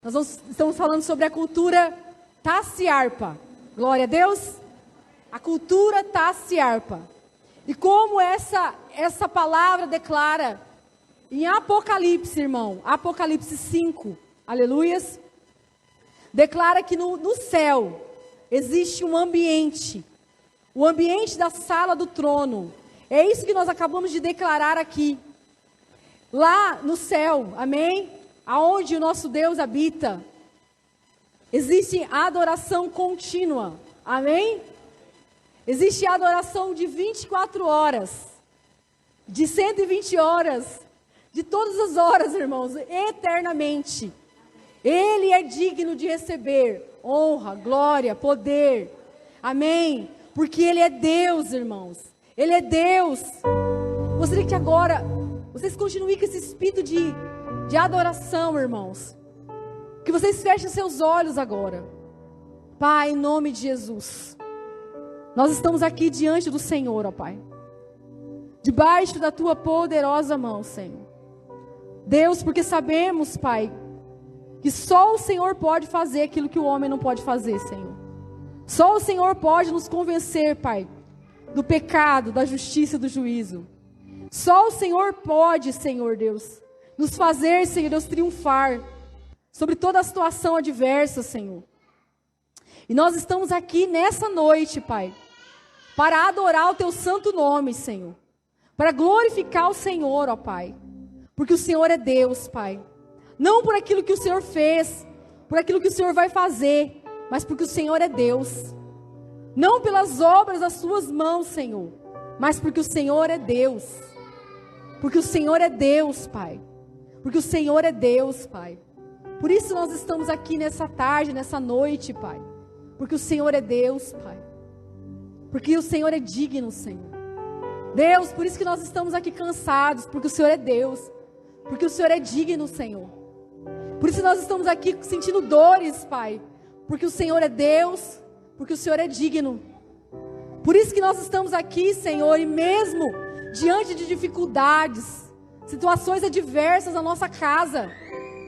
Estamos falando sobre a cultura Tassiarpa. Glória a Deus. A cultura Tassiarpa. E como essa palavra declara em Apocalipse, irmão, Apocalipse 5, aleluias, declara que no céu existe um ambiente, o ambiente da sala do trono. É isso que nós acabamos de declarar aqui. Lá no céu, amém? Aonde o nosso Deus habita, existe adoração contínua, amém? Existe adoração de 24 horas, de 120 horas, de todas as horas, irmãos, eternamente. Ele é digno de receber honra, glória, poder, amém? Porque Ele é Deus, irmãos, Ele é Deus. Gostaria que agora vocês continuem com esse espírito de adoração, irmãos. Que vocês fechem seus olhos agora. Pai, em nome de Jesus, nós estamos aqui diante do Senhor, ó Pai. Debaixo da Tua poderosa mão, Senhor. Deus, porque sabemos, Pai, que só o Senhor pode fazer aquilo que o homem não pode fazer, Senhor. Só o Senhor pode nos convencer, Pai, do pecado, da justiça e do juízo. Só o Senhor pode, Senhor Deus, nos fazer, Senhor Deus, triunfar sobre toda a situação adversa, Senhor. E nós estamos aqui nessa noite, Pai, para adorar o Teu santo nome, Senhor. Para glorificar o Senhor, ó Pai. Porque o Senhor é Deus, Pai. Não por aquilo que o Senhor fez, por aquilo que o Senhor vai fazer, mas porque o Senhor é Deus. Não pelas obras das Suas mãos, Senhor, mas porque o Senhor é Deus. Porque o Senhor é Deus, Pai. Porque o Senhor é Deus, Pai. Por isso nós estamos aqui nessa tarde, nessa noite, Pai. Porque o Senhor é Deus, Pai. Porque o Senhor é digno, Senhor. Deus, por isso que nós estamos aqui cansados, porque o Senhor é Deus. Porque o Senhor é digno, Senhor. Por isso nós estamos aqui sentindo dores, Pai. Porque o Senhor é Deus, porque o Senhor é digno. Por isso que nós estamos aqui, Senhor, e mesmo diante de dificuldades, situações adversas na nossa casa,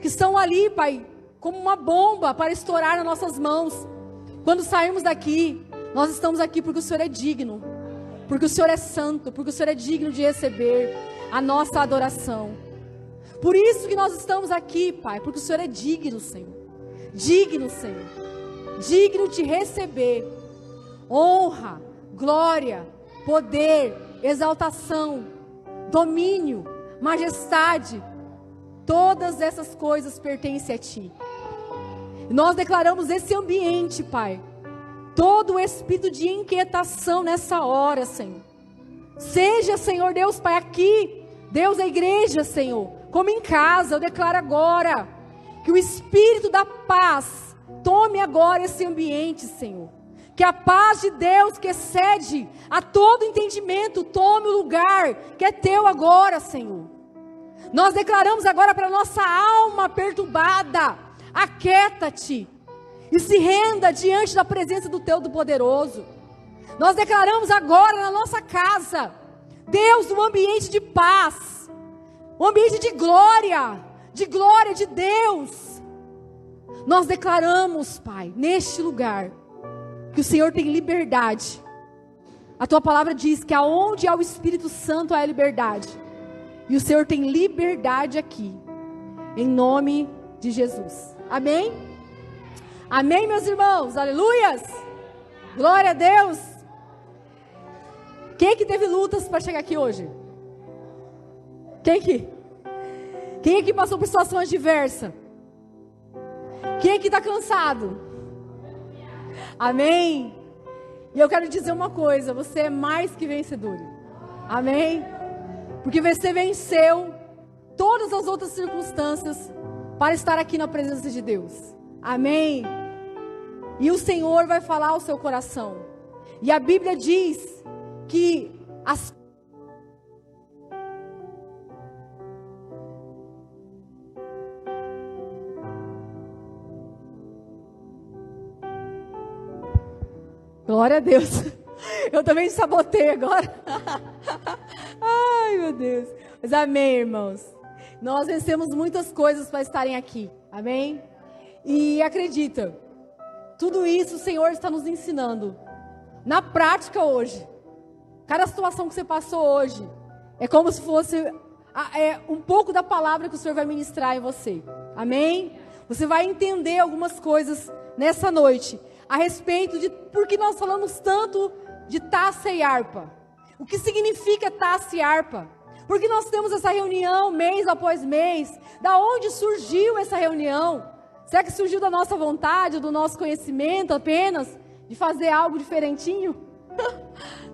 que estão ali, Pai, como uma bomba para estourar nas nossas mãos. Quando sairmos daqui, nós estamos aqui porque o Senhor é digno, porque o Senhor é santo, porque o Senhor é digno de receber a nossa adoração. Por isso que nós estamos aqui, Pai, porque o Senhor é digno, Senhor. Digno, Senhor. Digno de receber honra, glória, poder, exaltação, domínio, majestade. Todas essas coisas pertencem a Ti. E nós declaramos esse ambiente, Pai. Todo o espírito de inquietação nessa hora, Senhor. Seja, Senhor Deus, Pai, aqui, Deus, a igreja, Senhor, como em casa, eu declaro agora, que o espírito da paz tome agora esse ambiente, Senhor. Que a paz de Deus, que excede a todo entendimento, tome o lugar que é Teu agora, Senhor. Nós declaramos agora para a nossa alma perturbada, aquieta-te e se renda diante da presença do Teu Todo-Poderoso. Nós declaramos agora na nossa casa, Deus, um ambiente de paz, um ambiente de glória de Deus. Nós declaramos, Pai, neste lugar, que o Senhor tem liberdade. A Tua palavra diz que aonde há o Espírito Santo há liberdade. E o Senhor tem liberdade aqui, em nome de Jesus. Amém? Amém, meus irmãos? Aleluias! Glória a Deus! Quem que teve lutas para chegar aqui hoje? Quem aqui passou por situações diversas? Quem aqui está cansado? Amém? E eu quero dizer uma coisa, você é mais que vencedor. Amém? Porque você venceu todas as outras circunstâncias para estar aqui na presença de Deus. Amém? E o Senhor vai falar ao seu coração. E a Bíblia diz que as Glória a Deus. Eu também sabotei agora. Ai, meu Deus. Mas amém, irmãos. Nós vencemos muitas coisas para estarem aqui. Amém? E acredita, tudo isso o Senhor está nos ensinando. Na prática hoje, cada situação que você passou hoje, é como se fosse um pouco da palavra que o Senhor vai ministrar em você. Amém? Você vai entender algumas coisas nessa noite, a respeito de por que nós falamos tanto de taça e harpa. O que significa taça e harpa? Porque nós temos essa reunião mês após mês. Da onde surgiu essa reunião? Será que surgiu da nossa vontade, do nosso conhecimento apenas, de fazer algo diferentinho?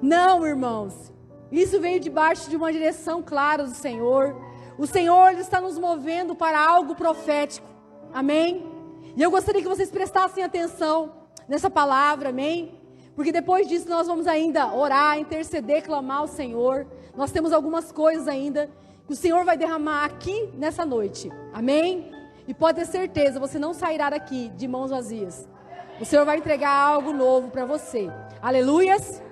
Não, irmãos. Isso veio debaixo de uma direção clara do Senhor. O Senhor ele está nos movendo para algo profético. Amém? E eu gostaria que vocês prestassem atenção nessa palavra, amém? Porque depois disso nós vamos ainda orar, interceder, clamar ao Senhor. Nós temos algumas coisas ainda que o Senhor vai derramar aqui nessa noite. Amém? E pode ter certeza, você não sairá daqui de mãos vazias. O Senhor vai entregar algo novo para você. Aleluias!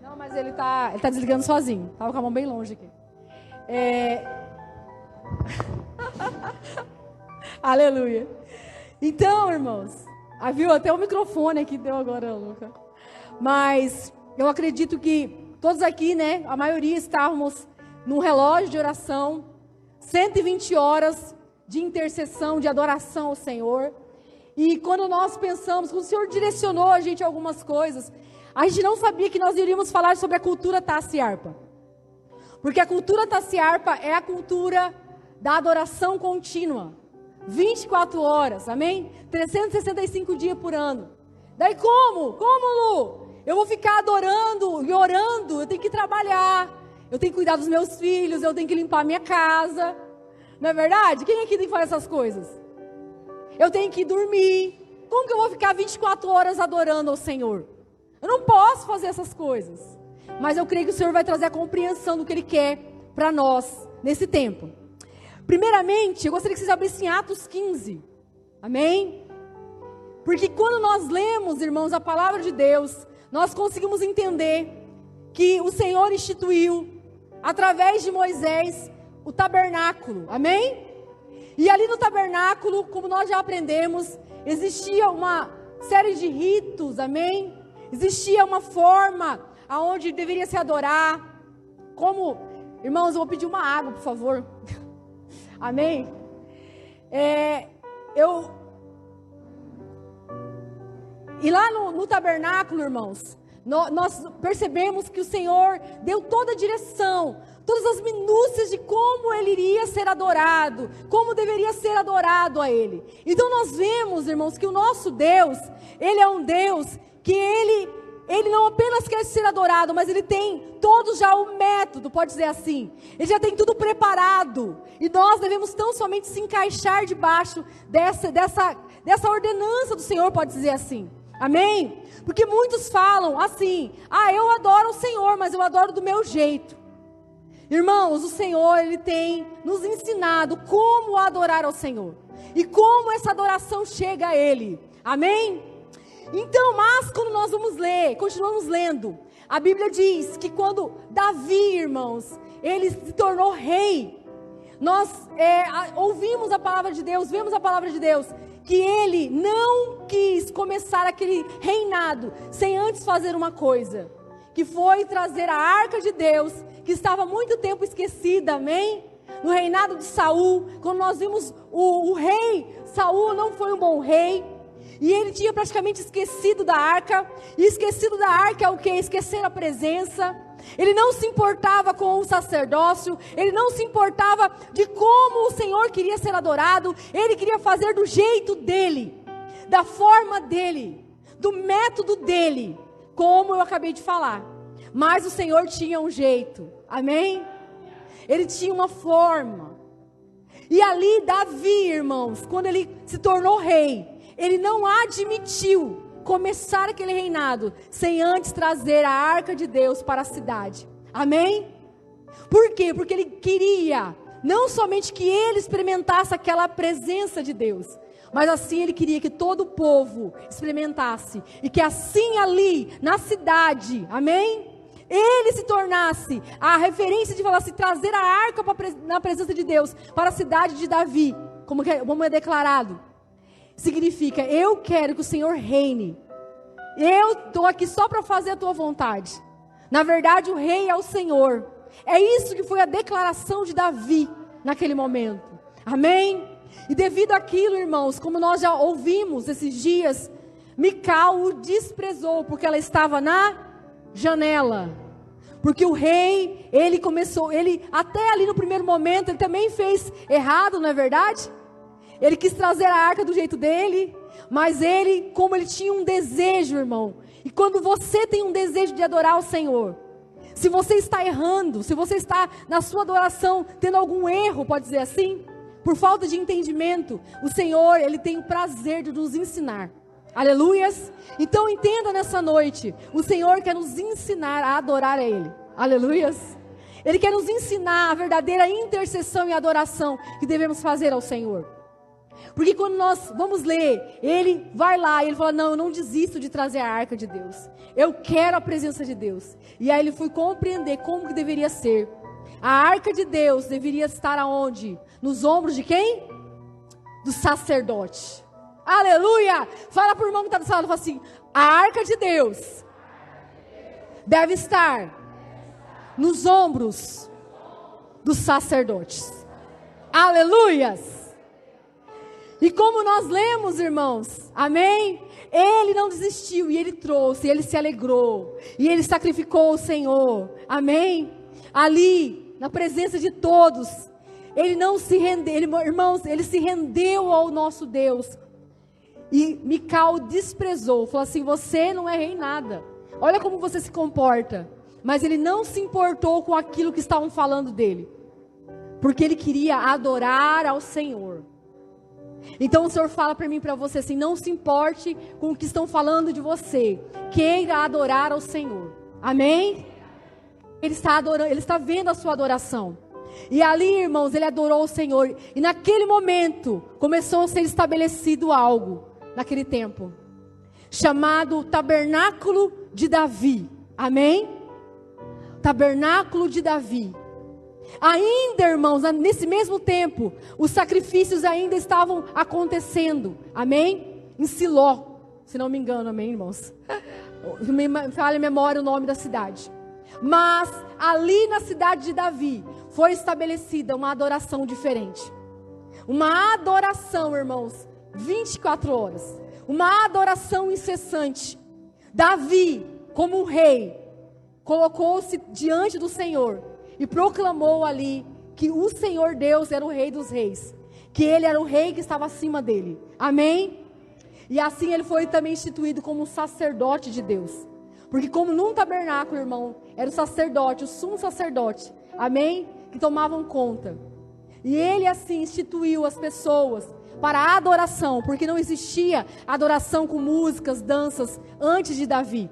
Não, mas ele tá desligando sozinho. Tava com a mão bem longe aqui. Aleluia. Então, irmãos, viu até o microfone aqui deu agora, Luca. Mas eu acredito que todos aqui, né, a maioria estávamos num relógio de oração, 120 horas de intercessão, de adoração ao Senhor. E quando nós pensamos, quando o Senhor direcionou a gente a algumas coisas, a gente não sabia que nós iríamos falar sobre a cultura taça e harpa. Porque a cultura taça e harpa é a cultura da adoração contínua. 24 horas, amém? 365 dias por ano. Daí como? Como, Lu? Eu vou ficar adorando e orando, eu tenho que trabalhar, eu tenho que cuidar dos meus filhos, eu tenho que limpar a minha casa. Não é verdade? Quem aqui tem que fazer essas coisas? Eu tenho que dormir. Como que eu vou ficar 24 horas adorando ao Senhor? Eu não posso fazer essas coisas. Mas eu creio que o Senhor vai trazer a compreensão do que Ele quer para nós nesse tempo. Primeiramente, eu gostaria que vocês abrissem Atos 15. Amém? Porque quando nós lemos, irmãos, a palavra de Deus, nós conseguimos entender que o Senhor instituiu, através de Moisés, o tabernáculo. Amém? E ali no tabernáculo, como nós já aprendemos, existia uma série de ritos. Amém? Existia uma forma aonde deveria se adorar. Como, irmãos, eu vou pedir uma água, por favor. Amém? E lá no tabernáculo, irmãos, nós percebemos que o Senhor deu toda a direção, todas as minúcias de como Ele iria ser adorado, como deveria ser adorado a Ele. Então nós vemos, irmãos, que o nosso Deus, Ele é um Deus que Ele não apenas quer ser adorado, mas Ele tem todo já o método, pode dizer assim. Ele já tem tudo preparado. E nós devemos tão somente se encaixar debaixo dessa ordenança do Senhor, pode dizer assim. Amém? Porque muitos falam assim: eu adoro o Senhor, mas eu adoro do meu jeito. Irmãos, o Senhor, Ele tem nos ensinado como adorar ao Senhor. E como essa adoração chega a Ele. Amém? Então, mas quando nós vamos ler, continuamos lendo, a Bíblia diz que quando Davi, irmãos, ele se tornou rei, nós ouvimos a palavra de Deus, vemos a palavra de Deus, que ele não quis começar aquele reinado sem antes fazer uma coisa, que foi trazer a arca de Deus, que estava há muito tempo esquecida, amém? No reinado de Saul, quando nós vimos o rei, Saul não foi um bom rei, e ele tinha praticamente esquecido da arca. E esquecido da arca é o que? Esquecer a presença. Ele não se importava com o sacerdócio. Ele não se importava de como o Senhor queria ser adorado. Ele queria fazer do jeito dele, da forma dele, do método dele, como eu acabei de falar. Mas o Senhor tinha um jeito, amém? Ele tinha uma forma. E ali Davi, irmãos, quando ele se tornou rei, ele não admitiu começar aquele reinado sem antes trazer a arca de Deus para a cidade. Amém? Por quê? Porque ele queria não somente que ele experimentasse aquela presença de Deus, Mas assim ele queria que todo o povo experimentasse. E que assim ali, na cidade, amém? Ele se tornasse a referência de falar assim, trazer a arca na presença de Deus para a cidade de Davi. Como é declarado. Significa, eu quero que o Senhor reine. Eu estou aqui só para fazer a tua vontade. Na verdade, o rei é o Senhor. É isso que foi a declaração de Davi naquele momento. Amém? E devido àquilo, irmãos, como nós já ouvimos esses dias, Mical o desprezou, porque ela estava na janela. Porque o rei, ele até ali no primeiro momento, ele também fez errado, não é verdade? Ele quis trazer a arca do jeito dele, mas como ele tinha um desejo, irmão, e quando você tem um desejo de adorar o Senhor, se você está errando, se você está na sua adoração tendo algum erro, pode dizer assim, por falta de entendimento, o Senhor, Ele tem o prazer de nos ensinar. Aleluias. Então entenda nessa noite, o Senhor quer nos ensinar a adorar a Ele. Aleluias. Ele quer nos ensinar a verdadeira intercessão e adoração que devemos fazer ao Senhor. Porque quando nós vamos ler, ele vai lá e ele fala, não, eu não desisto de trazer a arca de Deus. Eu quero a presença de Deus. E aí ele foi compreender como que deveria ser. A arca de Deus deveria estar aonde? Nos ombros de quem? Do sacerdote. Aleluia! Fala para o irmão que está do lado, fala assim, a arca de Deus deve estar nos ombros dos sacerdotes. Aleluias! E como nós lemos, irmãos, amém? Ele não desistiu e ele trouxe, ele se alegrou. E ele sacrificou o Senhor, amém? Ali, na presença de todos, ele não se rendeu, irmãos, ele se rendeu ao nosso Deus. E Mical desprezou, falou assim, você não é rei nada. Olha como você se comporta. Mas ele não se importou com aquilo que estavam falando dele. Porque ele queria adorar ao Senhor. Então o Senhor fala para mim e para você assim, não se importe com o que estão falando de você, queira adorar ao Senhor, amém? Ele está adorando, ele está vendo a sua adoração, e ali, irmãos, ele adorou o Senhor, e naquele momento, começou a ser estabelecido algo, naquele tempo, chamado Tabernáculo de Davi, amém? Tabernáculo de Davi. Ainda, irmãos, nesse mesmo tempo, os sacrifícios ainda estavam acontecendo, amém? Em Siló, se não me engano, amém, irmãos? Me falha a memória o nome da cidade. Mas, ali na cidade de Davi, foi estabelecida uma adoração diferente. Uma adoração, irmãos, 24 horas. Uma adoração incessante. Davi, como um rei, colocou-se diante do Senhor e proclamou ali que o Senhor Deus era o Rei dos Reis, que Ele era o Rei que estava acima dele, amém? E assim ele foi também instituído como um sacerdote de Deus, porque como num tabernáculo, irmão, era o sacerdote, o sumo sacerdote, amém? Que tomavam conta, e ele assim instituiu as pessoas para a adoração, porque não existia adoração com músicas, danças, antes de Davi,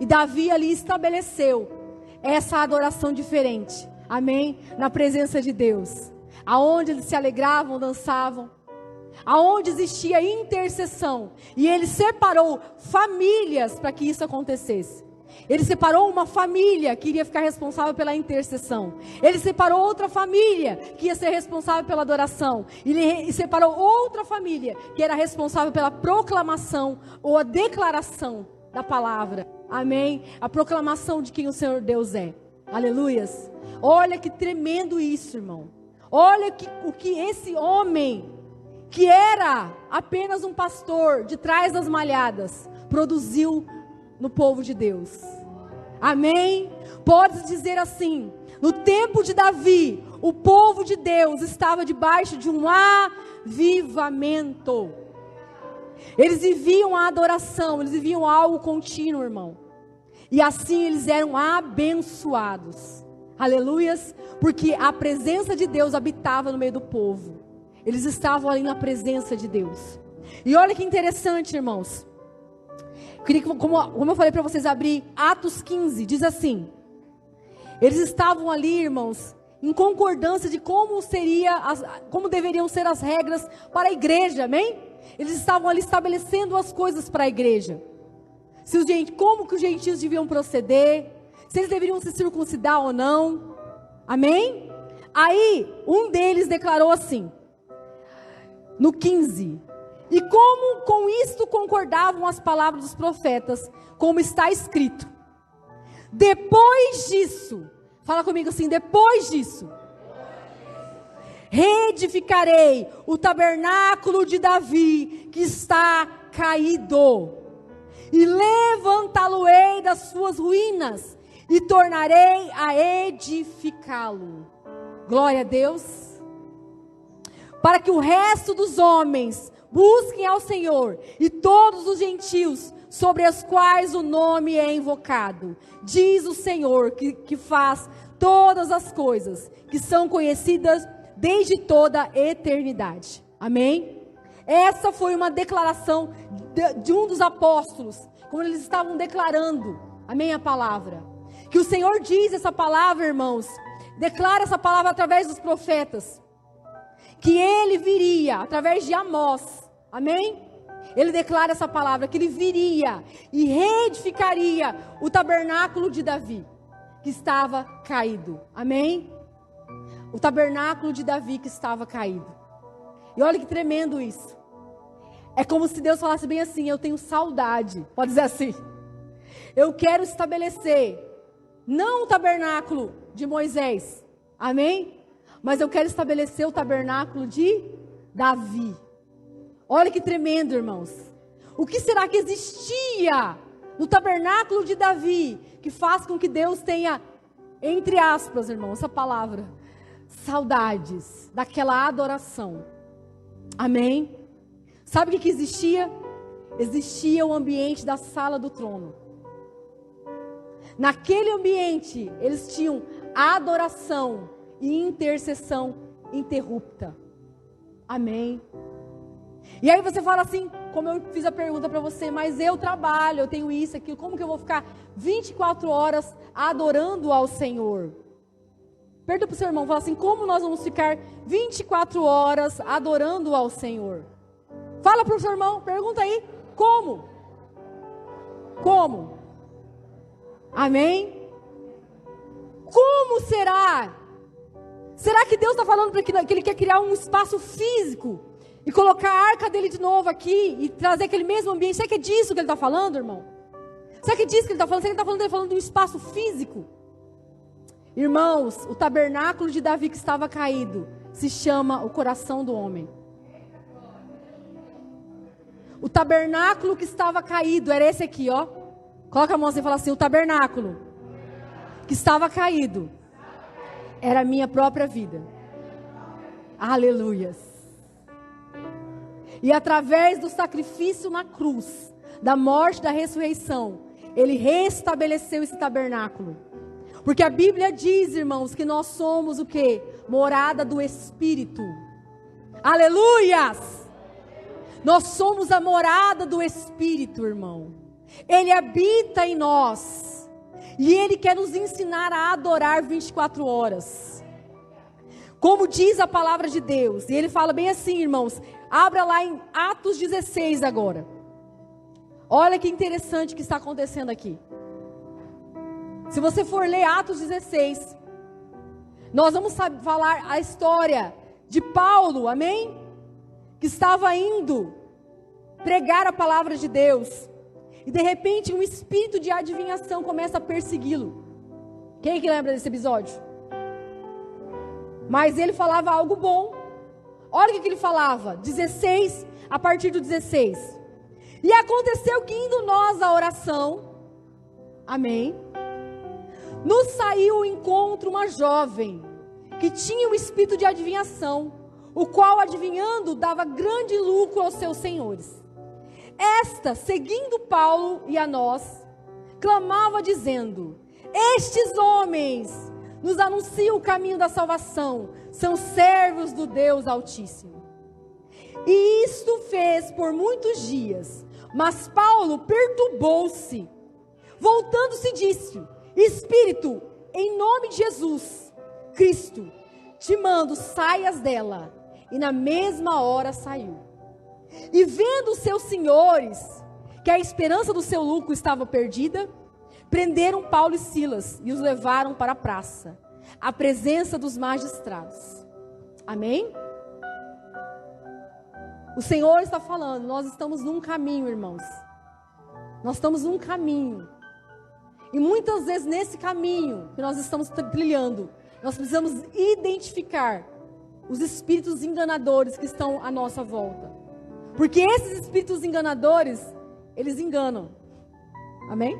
e Davi ali estabeleceu essa adoração diferente, amém? Na presença de Deus, aonde eles se alegravam, dançavam, aonde existia intercessão, e ele separou famílias para que isso acontecesse. Ele separou uma família que iria ficar responsável pela intercessão, ele separou outra família que ia ser responsável pela adoração, ele separou outra família que era responsável pela proclamação ou a declaração da palavra, amém? A proclamação de quem o Senhor Deus é, aleluias. Olha que tremendo isso, irmão. Olha o que esse homem, que era apenas um pastor de trás das malhadas, produziu no povo de Deus, amém? Pode dizer assim, no tempo de Davi, o povo de Deus estava debaixo de um avivamento. Eles viviam a adoração, eles viviam algo contínuo, irmão. E assim eles eram abençoados. Aleluias, porque a presença de Deus habitava no meio do povo. Eles estavam ali na presença de Deus. E olha que interessante, irmãos. Eu queria que, como eu falei para vocês, abrir Atos 15, diz assim. Eles estavam ali, irmãos, em concordância de como deveriam ser as regras para a igreja, amém? Eles estavam ali estabelecendo as coisas para a igreja. Como que os gentios deviam proceder, se eles deveriam se circuncidar ou não, amém? Aí, um deles declarou assim, no 15, e como com isto concordavam as palavras dos profetas, como está escrito, depois disso, fala comigo assim, depois disso, reedificarei o tabernáculo de Davi, que está caído, e levantá-lo-ei das suas ruínas, e tornarei a edificá-lo. Glória a Deus. Para que o resto dos homens busquem ao Senhor, e todos os gentios sobre os quais o nome é invocado, diz o Senhor que faz todas as coisas, que são conhecidas desde toda a eternidade. Amém? Essa foi uma declaração de um dos apóstolos, como eles estavam declarando, amém, a palavra. Que o Senhor diz essa palavra, irmãos, declara essa palavra através dos profetas, que ele viria, através de Amós, amém? Ele declara essa palavra, que ele viria e reedificaria o tabernáculo de Davi, que estava caído, amém? O tabernáculo de Davi que estava caído. E olha que tremendo isso. É como se Deus falasse bem assim, eu tenho saudade, pode dizer assim. Eu quero estabelecer, não o tabernáculo de Moisés, amém? Mas eu quero estabelecer o tabernáculo de Davi. Olha que tremendo, irmãos. O que será que existia no tabernáculo de Davi, que faz com que Deus tenha, entre aspas, irmãos, essa palavra, saudades daquela adoração? Amém? Sabe o que existia? Existia o ambiente da sala do trono. Naquele ambiente, eles tinham adoração e intercessão interrupta. Amém? E aí você fala assim, como eu fiz a pergunta para você, mas eu trabalho, eu tenho isso, aquilo, como que eu vou ficar 24 horas adorando ao Senhor? Pergunta para o seu irmão, fala assim, como nós vamos ficar 24 horas adorando ao Senhor? Fala para o seu irmão, pergunta aí, como? Como? Amém? Como será? Será que Deus está falando que Ele quer criar um espaço físico e colocar a arca dele de novo aqui e trazer aquele mesmo ambiente? Será que é disso que Ele está falando, irmão? Será que é disso que Ele está falando? Será que Ele está falando de um espaço físico? Irmãos, o tabernáculo de Davi que estava caído se chama o coração do homem. O tabernáculo que estava caído era esse aqui, ó. Coloca a mão assim e fala assim, o tabernáculo que estava caído era a minha própria vida. Aleluias. E através do sacrifício na cruz, da morte, da ressurreição, Ele restabeleceu esse tabernáculo. Porque a Bíblia diz, irmãos, que nós somos o quê? Morada do Espírito. Aleluias! Nós somos a morada do Espírito, irmão. Ele habita em nós. E Ele quer nos ensinar a adorar 24 horas. Como diz a palavra de Deus. E Ele fala bem assim, irmãos. Abra lá em Atos 16 agora. Olha que interessante que está acontecendo aqui. Se você for ler Atos 16, nós vamos falar a história de Paulo, amém? Que estava indo pregar a palavra de Deus. E de repente um espírito de adivinhação começa a persegui-lo. Quem que lembra desse episódio? Mas ele falava algo bom. Olha o que ele falava. 16, a partir do 16. E aconteceu que indo nós à oração, amém, nos saiu ao encontro uma jovem, que tinha um espírito de adivinhação, o qual adivinhando dava grande lucro aos seus senhores. Esta, seguindo Paulo e a nós, clamava dizendo, estes homens nos anunciam o caminho da salvação, são servos do Deus Altíssimo. E isto fez por muitos dias, mas Paulo perturbou-se, voltando-se disse, Espírito, em nome de Jesus, Cristo, te mando, saias dela. E na mesma hora saiu. E vendo os seus senhores, que a esperança do seu lucro estava perdida, prenderam Paulo e Silas e os levaram para a praça, à presença dos magistrados. Amém? O Senhor está falando, nós estamos num caminho, irmãos. Nós estamos num caminho. E muitas vezes nesse caminho que nós estamos trilhando, nós precisamos identificar os espíritos enganadores que estão à nossa volta. Porque esses espíritos enganadores, eles enganam. Amém?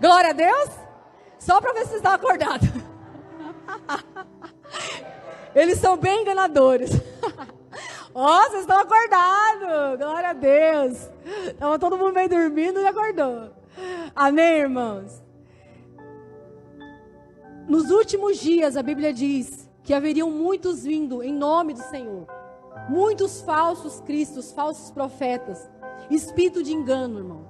Glória a Deus. Só para ver se vocês estão acordados. Eles são bem enganadores. Ó, vocês estão acordados. Glória a Deus. Estava todo mundo meio dormindo e acordou. Amém, irmãos? Nos últimos dias, a Bíblia diz que haveriam muitos vindo em nome do Senhor. Muitos falsos cristos, falsos profetas. Espírito de engano, irmão.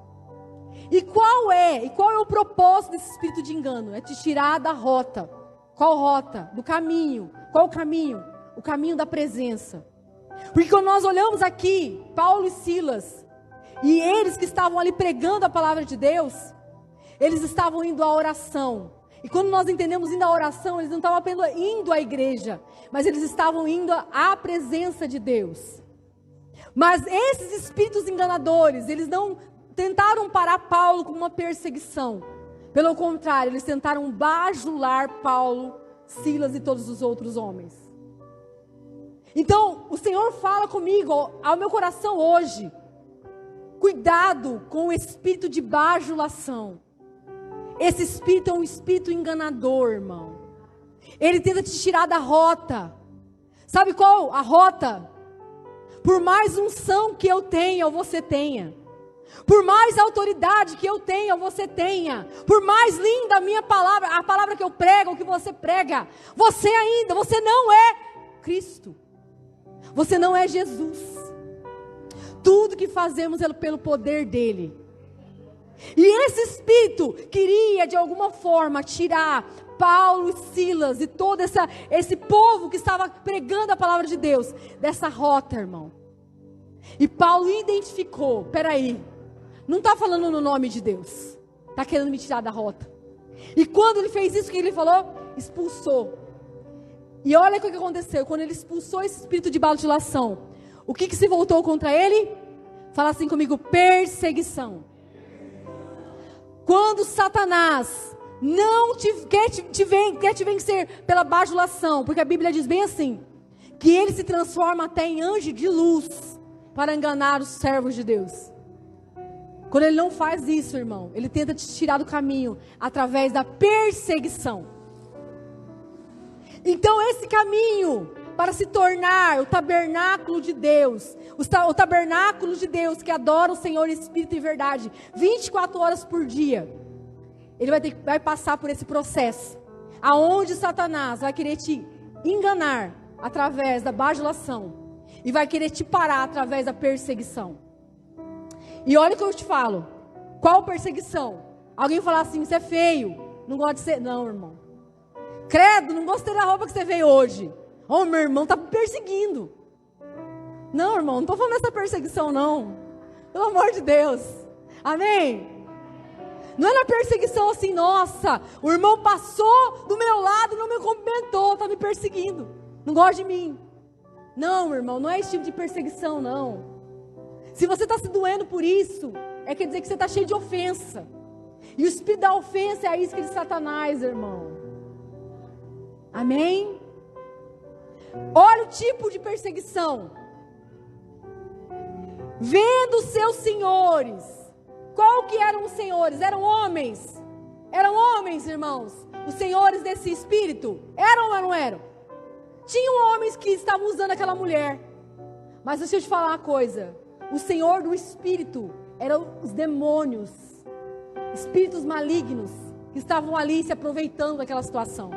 E qual é o propósito desse espírito de engano? É te tirar da rota. Qual rota? Do caminho. Qual o caminho? O caminho da presença. Porque quando nós olhamos aqui, Paulo e Silas, e eles que estavam ali pregando a palavra de Deus, eles estavam indo à oração. E quando nós entendemos indo à oração, eles não estavam apenas indo à igreja, mas eles estavam indo à presença de Deus. Mas esses espíritos enganadores, eles não tentaram parar Paulo com uma perseguição. Pelo contrário, eles tentaram bajular Paulo, Silas e todos os outros homens. Então, o Senhor fala comigo, ao meu coração hoje, cuidado com o espírito de bajulação. Esse espírito é um espírito enganador, irmão. Ele tenta te tirar da rota. Sabe qual a rota? Por mais unção que eu tenha ou você tenha. Por mais autoridade que eu tenha ou você tenha. Por mais linda a minha palavra, a palavra que eu prego ou que você prega. Você não é Cristo. Você não é Jesus. Tudo que fazemos é pelo poder dele. E esse espírito queria de alguma forma tirar Paulo e Silas e todo esse povo que estava pregando a palavra de Deus dessa rota, irmão. E Paulo identificou, peraí, não está falando no nome de Deus, está querendo me tirar da rota. E quando ele fez isso, o que ele falou? Expulsou. E olha o que aconteceu, quando ele expulsou esse espírito de bajulação, o que se voltou contra ele? Fala assim comigo, perseguição. Quando Satanás não quer te vencer pela bajulação, porque a Bíblia diz bem assim, que ele se transforma até em anjo de luz para enganar os servos de Deus. Quando ele não faz isso, irmão, ele tenta te tirar do caminho através da perseguição. Então esse caminho para se tornar o tabernáculo de Deus, o tabernáculo de Deus que adora o Senhor em espírito e verdade, 24 horas por dia, ele vai passar por esse processo, aonde Satanás vai querer te enganar através da bajulação, e vai querer te parar através da perseguição. E olha o que eu te falo, qual perseguição? Alguém falar assim, você é feio, não gosta de ser, não, irmão, credo, não gostei da roupa que você veio hoje. Oh, meu irmão está me perseguindo. Não, irmão, não estou falando dessa perseguição, não. Pelo amor de Deus. Amém? Não é na perseguição assim, nossa, o irmão passou do meu lado, não me cumprimentou, está me perseguindo. Não gosta de mim. Não, irmão, não é esse tipo de perseguição, não. Se você está se doendo por isso, quer dizer que você está cheio de ofensa. E o espírito da ofensa é a isca de Satanás, irmão. Amém? Olha o tipo de perseguição. Vendo seus senhores. Qual que eram os senhores? Eram homens. Eram homens, irmãos. Os senhores desse espírito. Eram ou não eram? Tinham homens que estavam usando aquela mulher. Mas deixa eu te falar uma coisa. O senhor do espírito eram os demônios. Espíritos malignos. Que estavam ali se aproveitando daquela situação.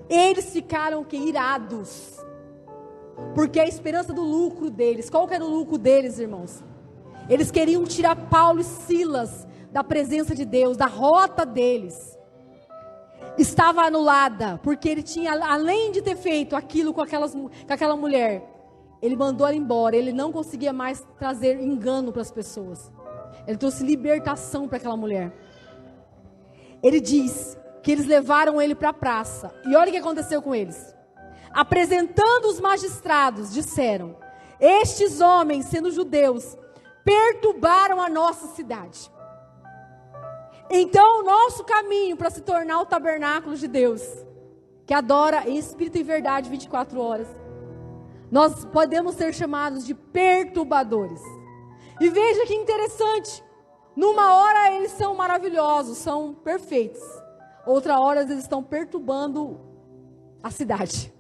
Eles ficaram o quê? Irados. Porque a esperança do lucro deles. Qual que era o lucro deles, irmãos? Eles queriam tirar Paulo e Silas da presença de Deus, da rota deles. estava anulada, porque ele tinha, além de ter feito aquilo com aquela mulher, ele mandou ela embora. Ele não conseguia mais trazer engano para as pessoas. Ele trouxe libertação para aquela mulher. Ele diz que eles levaram ele para a praça. E olha o que aconteceu com eles. Apresentando os magistrados, disseram: estes homens, sendo judeus, perturbaram a nossa cidade. Então o nosso caminho para se tornar o tabernáculo de Deus, que adora em espírito e verdade 24 horas, nós podemos ser chamados de perturbadores. E veja que interessante, numa hora eles são maravilhosos, são perfeitos, outra hora eles estão perturbando a cidade.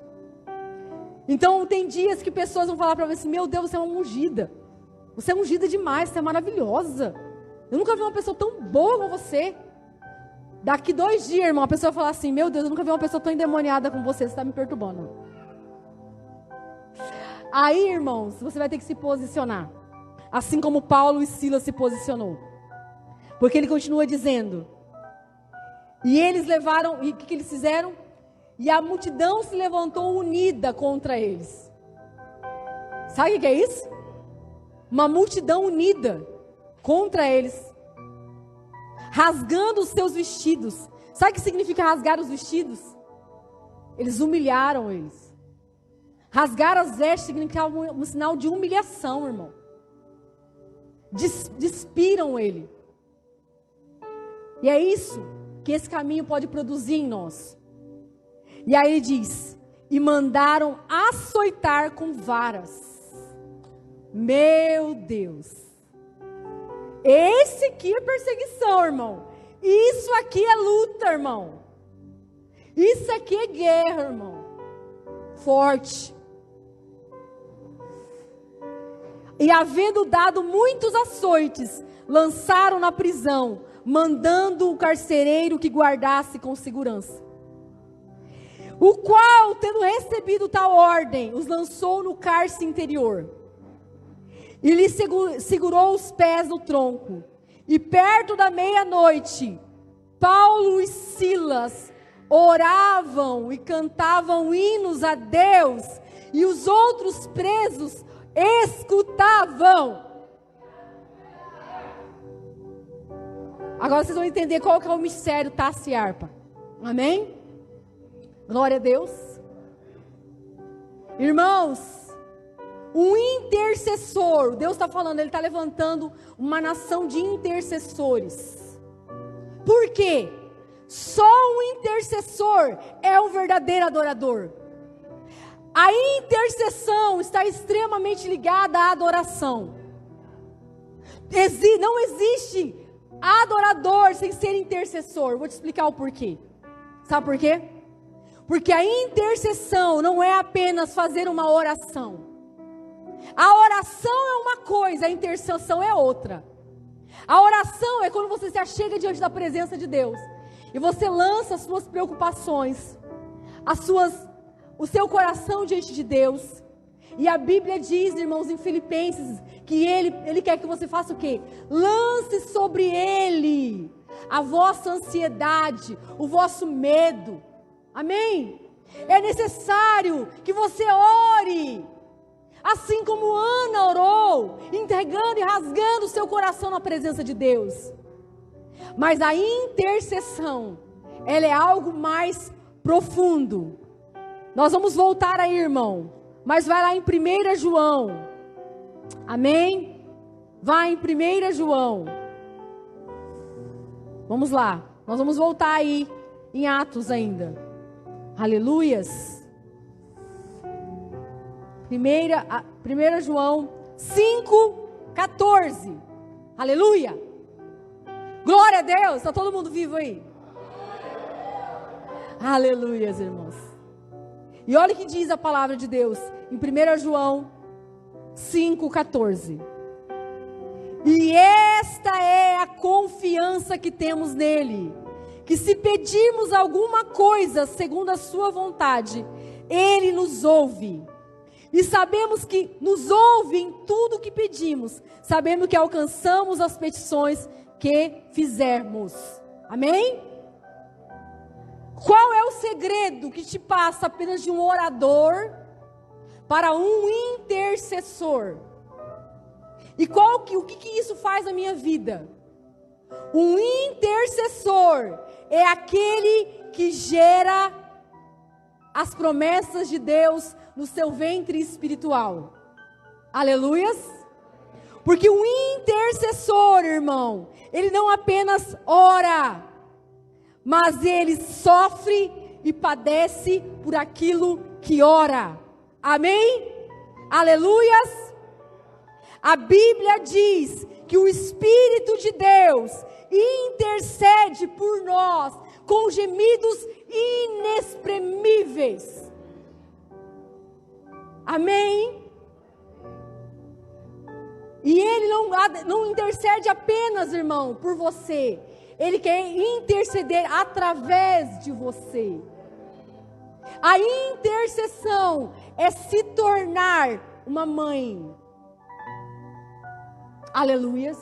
Então tem dias que pessoas vão falar para você assim: meu Deus, você é uma ungida, você é ungida demais, você é maravilhosa, eu nunca vi uma pessoa tão boa como você. Daqui 2 dias, irmão, a pessoa vai falar assim: meu Deus, eu nunca vi uma pessoa tão endemoniada como você está me perturbando. Aí, irmãos, você vai ter que se posicionar, assim como Paulo e Silas se posicionou, porque ele continua dizendo: e eles levaram, e o que eles fizeram? E a multidão se levantou unida contra eles. Sabe o que é isso? Uma multidão unida contra eles, rasgando os seus vestidos. Sabe o que significa rasgar os vestidos? Eles humilharam eles. Rasgar as vestes significava um sinal de humilhação, irmão. Despiram ele. E é isso que esse caminho pode produzir em nós. E aí ele diz: e mandaram açoitar com varas. Meu Deus. Esse aqui é perseguição, irmão. Isso aqui é luta, irmão. Isso aqui é guerra, irmão. Forte. E havendo dado muitos açoites, lançaram na prisão, mandando o carcereiro que guardasse com segurança. O qual, tendo recebido tal ordem, os lançou no cárcere interior. E lhe segurou os pés no tronco. E perto da meia-noite, Paulo e Silas oravam e cantavam hinos a Deus, e os outros presos escutavam. Agora vocês vão entender qual que é o mistério taça e harpa. Amém? Glória a Deus. Irmãos, um intercessor, Deus está falando, Ele está levantando uma nação de intercessores. Por quê? Só um intercessor é um verdadeiro adorador. A intercessão está extremamente ligada à adoração. Não existe adorador sem ser intercessor. Vou te explicar o porquê. Sabe por quê? Porque a intercessão não é apenas fazer uma oração. A oração é uma coisa, a intercessão é outra. A oração é quando você se achega diante da presença de Deus e você lança as suas preocupações, o seu coração diante de Deus. E a Bíblia diz, irmãos, em Filipenses, que Ele quer que você faça o quê? Lance sobre Ele a vossa ansiedade, o vosso medo. Amém? É necessário que você ore, assim como Ana orou, entregando e rasgando o seu coração na presença de Deus. Mas a intercessão, ela é algo mais profundo. Nós vamos voltar aí, irmão, mas vai lá em 1 João, amém? Vai em 1 João, vamos lá, nós vamos voltar aí em Atos ainda, aleluias. 1 João 5,14, aleluia, glória a Deus, está todo mundo vivo aí? Aleluias, irmãos. E olha o que diz a palavra de Deus em 1 João 5,14. E esta é a confiança que temos nele, que se pedirmos alguma coisa segundo a sua vontade, ele nos ouve. E sabemos que nos ouve em tudo o que pedimos, sabendo que alcançamos as petições que fizermos. Amém? Qual é o segredo que te passa apenas de um orador para um intercessor? E o que isso faz na minha vida? Um intercessor é aquele que gera as promessas de Deus no seu ventre espiritual. Aleluias! Porque o intercessor, irmão, ele não apenas ora, mas ele sofre e padece por aquilo que ora. Amém? Aleluias! A Bíblia diz que o Espírito de Deus intercede por nós com gemidos inexprimíveis. Amém? E Ele não intercede apenas, irmão, por você. Ele quer interceder através de você. A intercessão é se tornar uma mãe. Aleluias.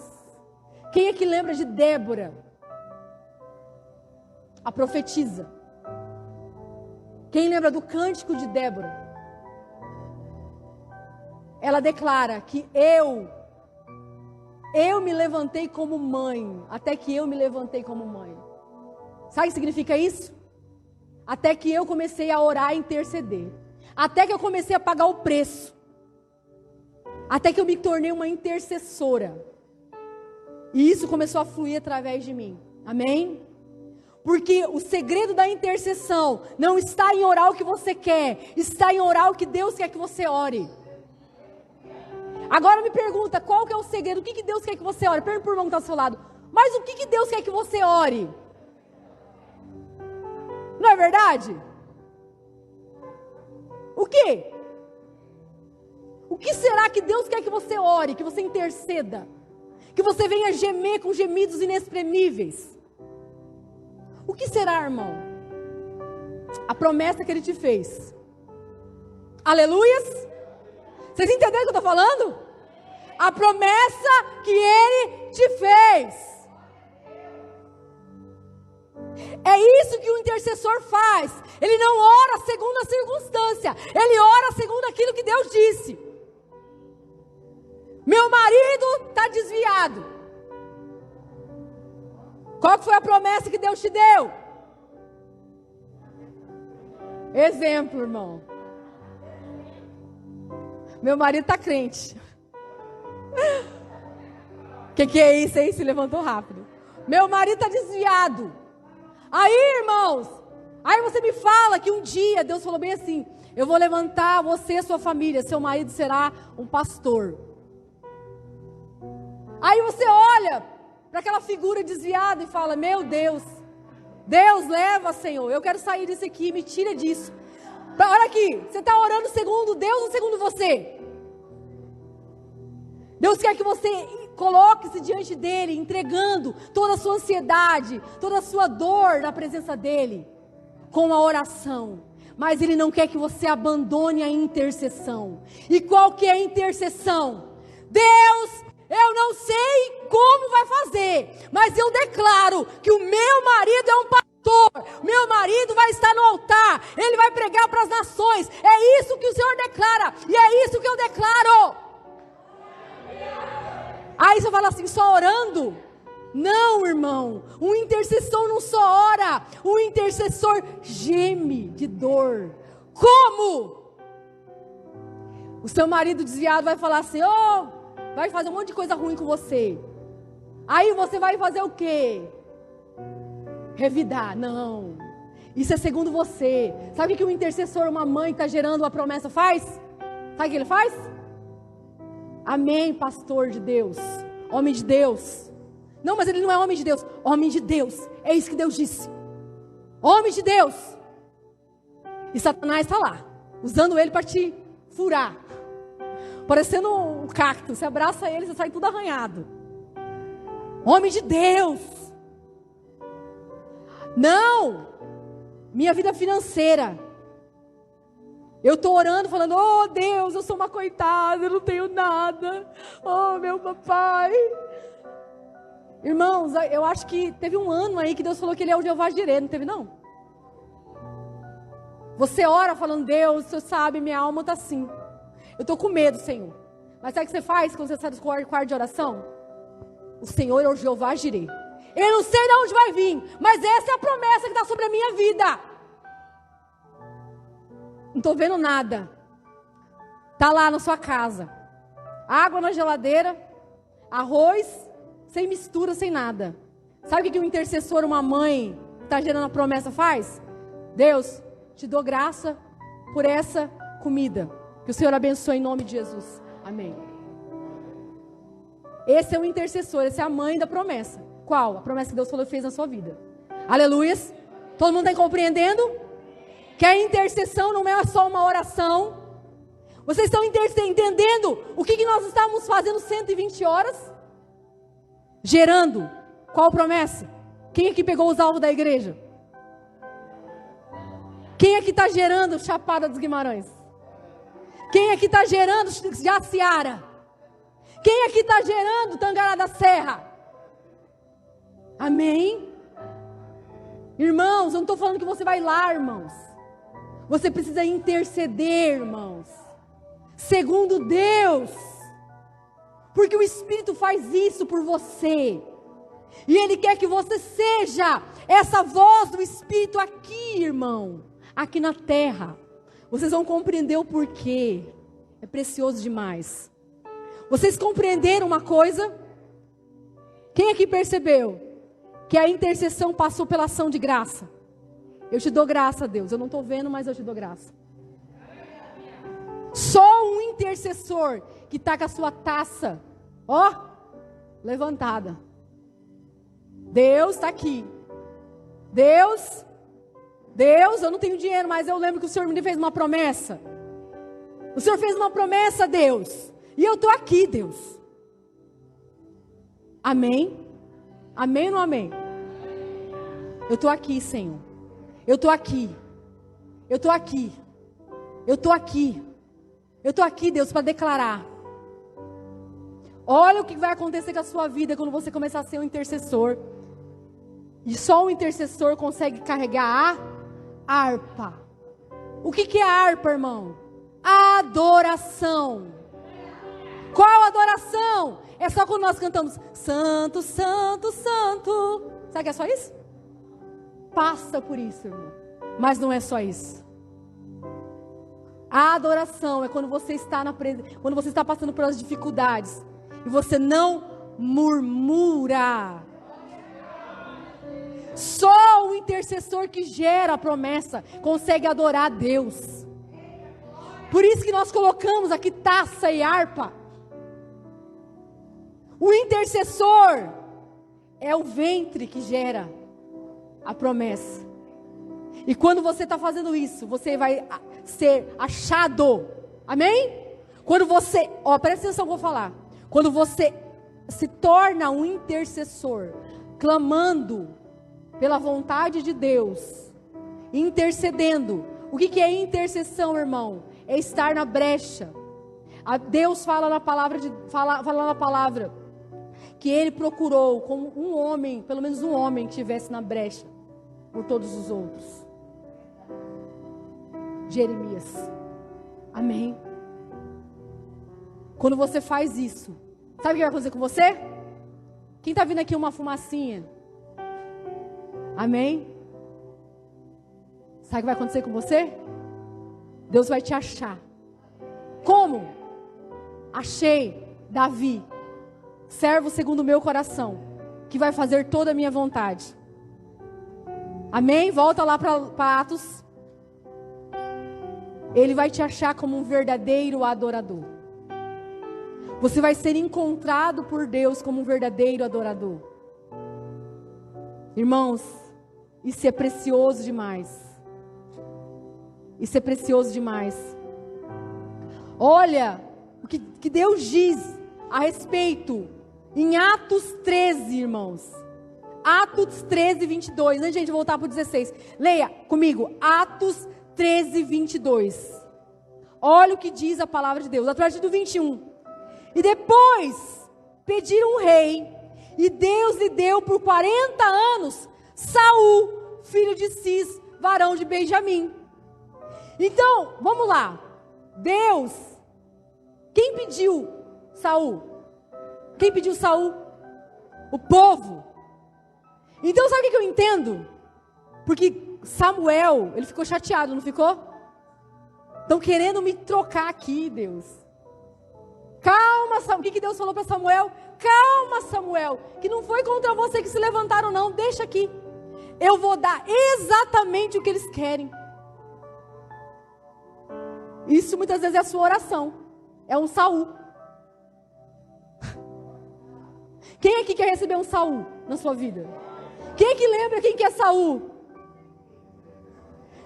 Quem é que lembra de Débora? A profetisa. Quem lembra do cântico de Débora? Ela declara que eu me levantei como mãe, até que eu me levantei como mãe. Sabe o que significa isso? Até que eu comecei a orar e interceder. Até que eu comecei a pagar o preço. Até que eu me tornei uma intercessora. E isso começou a fluir através de mim. Amém? Porque o segredo da intercessão não está em orar o que você quer, está em orar o que Deus quer que você ore. Agora me pergunta, qual que é o segredo? O que Deus quer que você ore? Pergunta para o irmão que está ao seu lado. Mas o que Deus quer que você ore? Não é verdade? O quê? O que será que Deus quer que você ore, que você interceda? Que você venha gemer com gemidos inexprimíveis? O que será, irmão? A promessa que Ele te fez. Aleluias? Vocês entenderam o que eu estou falando? A promessa que Ele te fez. É isso que o intercessor faz. Ele não ora segundo a circunstância. Ele ora segundo aquilo que Deus disse. Meu marido está desviado. Qual foi a promessa que Deus te deu? Exemplo, irmão. Meu marido está crente. O que é isso aí? Se levantou rápido. Meu marido está desviado. Aí, irmãos, aí você me fala que um dia Deus falou bem assim: eu vou levantar você e a sua família, seu marido será um pastor. Aí você olha para aquela figura desviada e fala: meu Deus, Deus leva, Senhor, eu quero sair disso aqui, me tira disso. Olha aqui, você está orando segundo Deus ou segundo você? Deus quer que você coloque-se diante dEle, entregando toda a sua ansiedade, toda a sua dor na presença dEle, com a oração. Mas Ele não quer que você abandone a intercessão. E qual que é a intercessão? Deus, eu não sei como vai fazer, mas eu declaro que o meu marido é um pastor, meu marido vai estar no altar, ele vai pregar para as nações. É isso que o Senhor declara, e é isso que eu declaro. Aí você fala assim, só orando? Não, irmão, o intercessor não só ora, o intercessor geme de dor. Como? O seu marido desviado vai falar assim: vai fazer um monte de coisa ruim com você. Aí você vai fazer o quê? Revidar. Não, isso é segundo você. Sabe o que o intercessor, uma mãe que está gerando uma promessa faz? Sabe o que ele faz? Amém, pastor de Deus, homem de Deus. Não, mas ele não é homem de Deus. Homem de Deus, é isso que Deus disse. Homem de Deus. E Satanás está lá, usando ele para te furar, parecendo um cacto. Você abraça ele, você sai tudo arranhado. Homem de Deus. Não, minha vida financeira, eu estou orando, falando: oh Deus, eu sou uma coitada, eu não tenho nada. Oh meu papai. Irmãos, eu acho que teve um ano aí que Deus falou que Ele é o Jeová Jireh, não teve não? Você ora falando, Deus, o Senhor sabe, minha alma está assim. Eu estou com medo, Senhor. Mas sabe o que você faz quando você sai do quarto de oração? O Senhor é o Jeová Jireh. Eu não sei de onde vai vir, mas essa é a promessa que está sobre a minha vida. Não estou vendo nada. Está lá na sua casa. Água na geladeira, arroz, sem mistura, sem nada. Sabe o que um intercessor, uma mãe que está gerando a promessa faz? Deus, te dou graça por essa comida. Que o Senhor abençoe em nome de Jesus. Amém. Esse é o intercessor, essa é a mãe da promessa. Qual? A promessa que Deus falou e fez na sua vida. Aleluias. Todo mundo está compreendendo? Que a intercessão não é só uma oração. Vocês estão entendendo o que nós estávamos fazendo 120 horas? Gerando. Qual promessa? Quem aqui pegou os alvos da igreja? Quem aqui está gerando Chapada dos Guimarães? Quem aqui está gerando Jaciara? Quem aqui está gerando Tangará da Serra? Amém? Irmãos, eu não estou falando que você vai lá, irmãos. Você precisa interceder, irmãos. Segundo Deus. Porque o Espírito faz isso por você. E Ele quer que você seja essa voz do Espírito aqui, irmão. Aqui na terra. Vocês vão compreender o porquê. É precioso demais. Vocês compreenderam uma coisa? Quem aqui percebeu que a intercessão passou pela ação de graça? Eu te dou graça, Deus. Eu não estou vendo, mas eu te dou graça. Só um intercessor que está com a sua taça, ó, levantada. Deus está aqui. Deus, eu não tenho dinheiro, mas eu lembro que o Senhor me fez uma promessa. O Senhor fez uma promessa, Deus. E eu estou aqui, Deus. Amém? Amém ou não amém? Eu estou aqui, Senhor. Eu estou aqui. Eu estou aqui. Eu estou aqui. Eu estou aqui, Deus, para declarar. Olha o que vai acontecer com a sua vida quando você começar a ser um intercessor. E só um intercessor consegue carregar a harpa. O que é a harpa, irmão? Adoração. Qual adoração? É só quando nós cantamos Santo, Santo, Santo. Sabe que é só isso? Passa por isso, irmão. Mas não é só isso. A adoração é quando você está quando você está passando pelas dificuldades e você não murmura. Só o intercessor que gera a promessa consegue adorar a Deus. Por isso que nós colocamos aqui taça e harpa. O intercessor é o ventre que gera a promessa. E quando você está fazendo isso, você vai ser achado. Amém? Quando você, presta atenção que eu vou falar. Quando você se torna um intercessor, clamando pela vontade de Deus, intercedendo. O que é intercessão, irmão? É estar na brecha. Deus fala na palavra, fala na palavra que Ele procurou como um homem, pelo menos um homem que estivesse na brecha por todos os outros. Jeremias. Amém? Quando você faz isso, sabe o que vai acontecer com você? Quem está vindo aqui uma fumacinha? Amém? Sabe o que vai acontecer com você? Deus vai te achar. Como? Achei Davi, servo segundo o meu coração, que vai fazer toda a minha vontade. Amém? Volta lá para Atos. Ele vai te achar como um verdadeiro adorador. Você vai ser encontrado por Deus como um verdadeiro adorador. Irmãos, isso é precioso demais. Isso é precioso demais. Olha o que Deus diz a respeito em Atos 13, irmãos. Atos 13, 22. Antes de a gente voltar para o 16. Leia comigo. Atos 13, 22. Olha o que diz a palavra de Deus. A partir do 21. E depois pediram um rei. E Deus lhe deu por 40 anos Saul, filho de Cis, varão de Benjamim. Então, vamos lá. Deus, quem pediu Saul? Quem pediu Saul? O povo. Então, sabe o que eu entendo? Porque Samuel, ele ficou chateado, não ficou? Estão querendo me trocar aqui, Deus. Calma, Samuel. O que Deus falou para Samuel? Calma, Samuel, que não foi contra você que se levantaram, não. Deixa aqui. Eu vou dar exatamente o que eles querem. Isso muitas vezes é a sua oração. É um Saul. Quem aqui quer receber um Saul na sua vida? Quem que lembra quem que é Saul?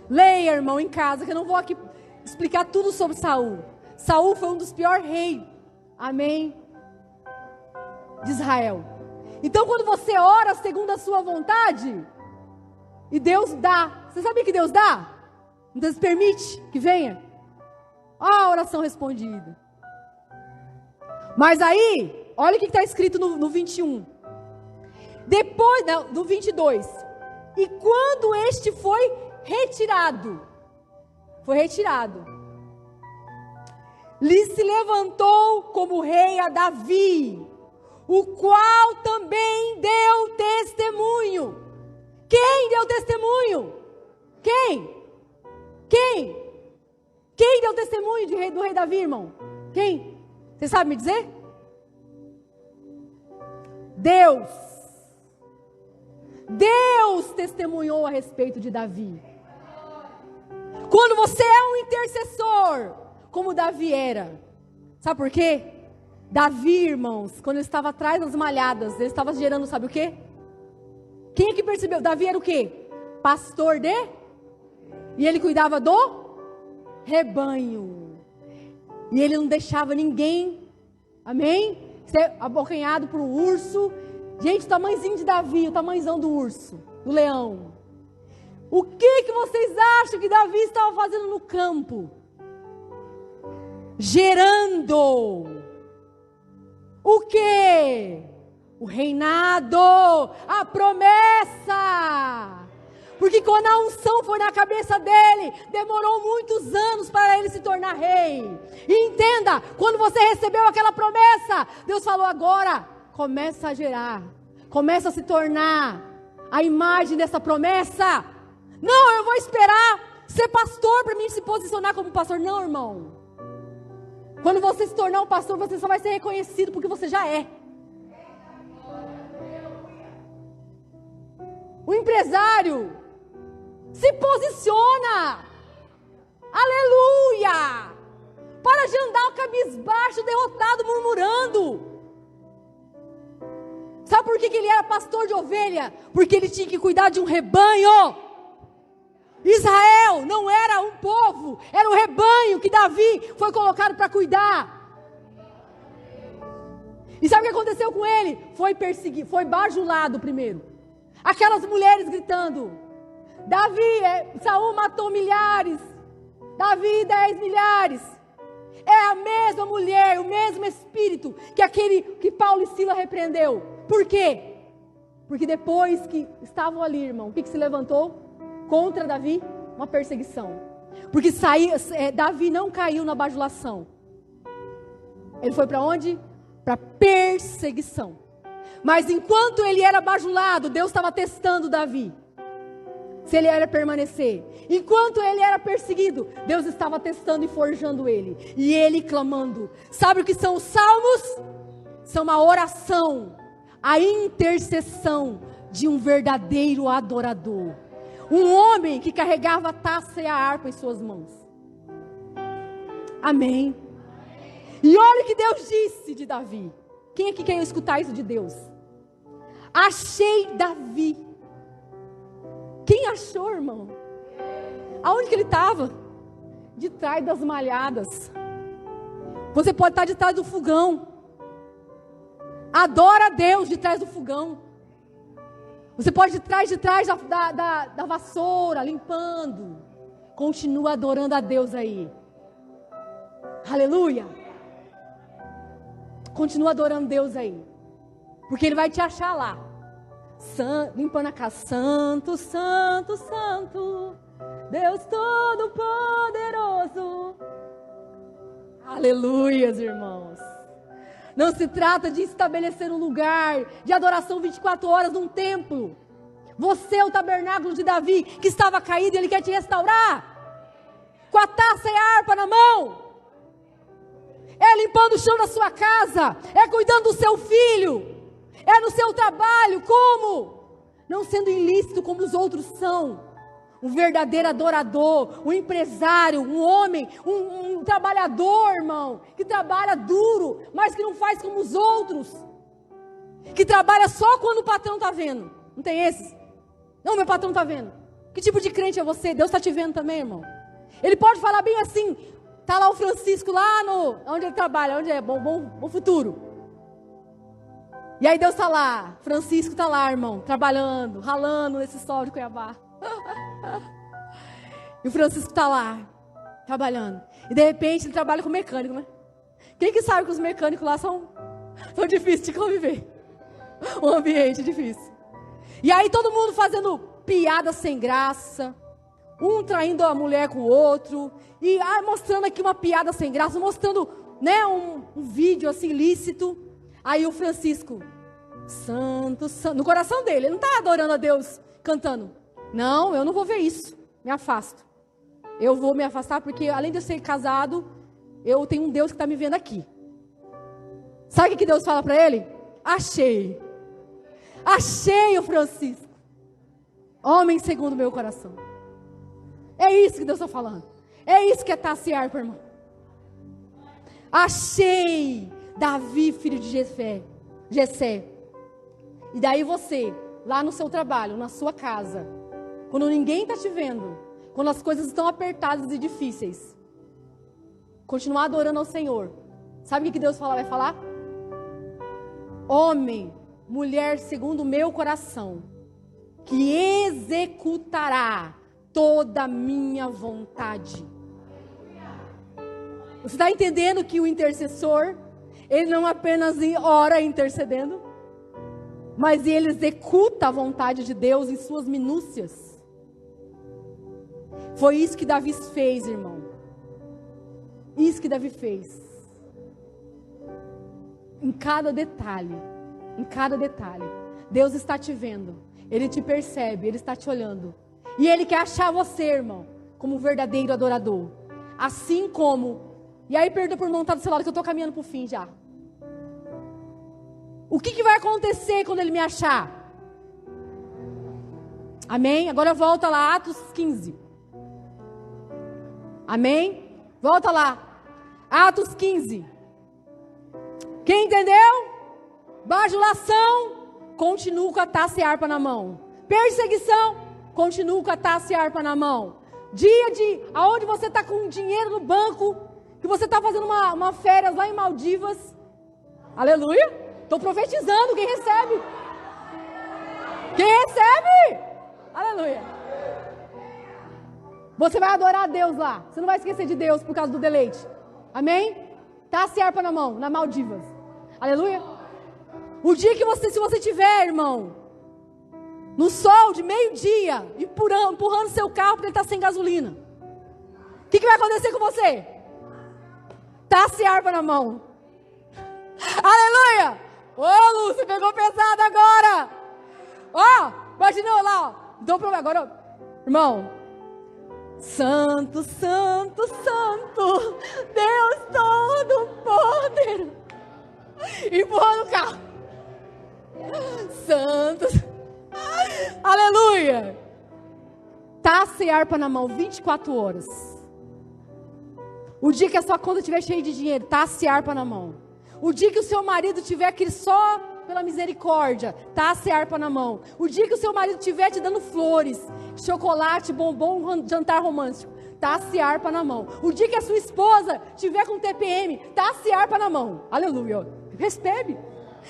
Leia, irmão, em casa, que eu não vou aqui explicar tudo sobre Saul. Saul foi um dos piores reis. Amém? De Israel. Então, quando você ora segundo a sua vontade, e Deus dá. Você sabia que Deus dá? Deus permite que venha. Ó, a oração respondida. Mas aí, olha o que está escrito no 21. Depois, no 22. E quando este foi retirado, lhe se levantou como rei a Davi, o qual também deu testemunho. Quem deu testemunho? Quem? Quem deu testemunho do rei Davi, irmão? Quem? Você sabe me dizer? Deus. Deus testemunhou a respeito de Davi. Quando você é um intercessor, como Davi era. Sabe por quê? Davi, irmãos, quando ele estava atrás das malhadas, ele estava gerando, sabe o quê? Quem é que percebeu? Davi era o quê? Pastor de? E ele cuidava do rebanho. E ele não deixava ninguém, amém? Ser abocanhado por um urso. Gente, o tamanhozinho de Davi, o tamanhozão do urso, do leão. O que vocês acham que Davi estava fazendo no campo? Gerando. O quê? O reinado, a promessa. Porque quando a unção foi na cabeça dele, demorou muitos anos para ele se tornar rei. E entenda, quando você recebeu aquela promessa, Deus falou agora, começa a gerar, começa a se tornar a imagem dessa promessa. Não, eu vou esperar ser pastor para mim se posicionar como pastor. Não, irmão. Quando você se tornar um pastor, você só vai ser reconhecido porque você já é. O empresário se posiciona. Aleluia! Para de andar cabisbaixo, derrotado, murmurando. Sabe por que ele era pastor de ovelha? Porque ele tinha que cuidar de um rebanho. Israel não era um povo, era um rebanho que Davi foi colocado para cuidar. E sabe o que aconteceu com ele? Foi perseguido, foi bajulado primeiro. Aquelas mulheres gritando, Saul matou milhares, Davi 10 milhares. É a mesma mulher, o mesmo espírito que Paulo e Silas repreendeu. Por quê? Porque depois que estavam ali, irmão, o que se levantou? Contra Davi, uma perseguição. Porque Davi não caiu na bajulação. Ele foi para onde? Para perseguição. Mas enquanto ele era bajulado, Deus estava testando Davi. Se ele era permanecer. Enquanto ele era perseguido, Deus estava testando e forjando ele. E ele clamando. Sabe o que são os salmos? São a oração, a intercessão de um verdadeiro adorador. Um homem que carregava a taça e a harpa em suas mãos. Amém. E olha o que Deus disse de Davi. Quem aqui quer escutar isso de Deus? Achei Davi. Quem achou, irmão? Aonde que ele estava? De trás das malhadas. Você pode estar de trás do fogão. Adora a Deus de trás do fogão. Você pode ir de trás da vassoura, limpando. Continua adorando a Deus aí. Aleluia. Continua adorando Deus aí. Porque Ele vai te achar lá. Limpando a casa. Santo, santo, santo. Deus Todo-Poderoso. Aleluias, irmãos. Não se trata de estabelecer um lugar de adoração 24 horas num templo. Você é o tabernáculo de Davi, que estava caído e ele quer te restaurar. Com a taça e a harpa na mão. É limpando o chão da sua casa. É cuidando do seu filho. É no seu trabalho. Como? Não sendo ilícito como os outros são. Um verdadeiro adorador, um empresário, um homem, um trabalhador, irmão, que trabalha duro, mas que não faz como os outros, que trabalha só quando o patrão está vendo. Não tem esses? Não, meu patrão está vendo. Que tipo de crente é você? Deus está te vendo também, irmão. Ele pode falar bem assim, está lá o Francisco, lá onde ele trabalha, onde é, bom futuro. E aí Deus está lá, Francisco está lá, irmão, trabalhando, ralando nesse sol de Cuiabá. E o Francisco está lá, trabalhando. E de repente ele trabalha com mecânico, né? Quem que sabe que os mecânicos lá são difíceis de conviver? Um ambiente difícil. E aí todo mundo fazendo piada sem graça. Um traindo a mulher com o outro. E mostrando aqui uma piada sem graça. Mostrando, né, um vídeo assim ilícito. Aí o Francisco, santo, santo. No coração dele, ele não está adorando a Deus cantando. Não, eu não vou ver isso. Me afasto. Eu vou me afastar porque além de eu ser casado, eu tenho um Deus que está me vendo aqui. Sabe o que Deus fala para ele? Achei. Achei o Francisco. Homem segundo o meu coração. É isso que Deus está falando. É isso que é taça e harpa, irmão. Achei Davi, filho de Jessé. E daí você, lá no seu trabalho, na sua casa, quando ninguém está te vendo, quando as coisas estão apertadas e difíceis, continuar adorando ao Senhor. Sabe o que Deus vai falar? Homem, mulher segundo o meu coração, que executará toda a minha vontade. Você está entendendo que o intercessor, ele não apenas ora intercedendo, mas ele executa a vontade de Deus em suas minúcias. Foi isso que Davi fez, irmão. Isso que Davi fez. Em cada detalhe. Em cada detalhe. Deus está te vendo. Ele te percebe. Ele está te olhando. E Ele quer achar você, irmão, como um verdadeiro adorador. Assim como... E aí pergunta por irmão, tá do seu lado, que eu estou caminhando para o fim já. O que vai acontecer quando Ele me achar? Amém? Agora volta lá, Atos 15. Amém? Volta lá. Atos 15. Quem entendeu? Bajulação, continuo com a taça e harpa na mão. Perseguição, continuo com a taça e harpa na mão. Dia de aonde você está com dinheiro no banco, que você está fazendo uma férias lá em Maldivas. Aleluia. Estou profetizando, quem recebe? Quem recebe? Aleluia. Você vai adorar a Deus lá. Você não vai esquecer de Deus por causa do deleite. Amém? Taça e harpa na mão, na Maldivas. Aleluia. O dia que você, se você tiver, irmão, no sol de meio-dia, empurrando seu carro porque ele está sem gasolina. O que vai acontecer com você? Taça e harpa na mão. Aleluia. Ô, Lu, você pegou pesado agora. Ó, imagina lá, ó. Dou problema agora, irmão. Santo, santo, santo, Deus Todo-Poderoso. Empurrando o carro. Santo. Aleluia. Taça e harpa na mão, 24 horas. O dia que a sua conta estiver cheia de dinheiro, taça e harpa na mão. O dia que o seu marido tiver aquele só pela misericórdia, taça e harpa na mão. O dia que o seu marido estiver te dando flores, chocolate, bombom, jantar romântico, taça e harpa na mão. O dia que a sua esposa tiver com TPM, taça e harpa na mão. Aleluia. Recebe.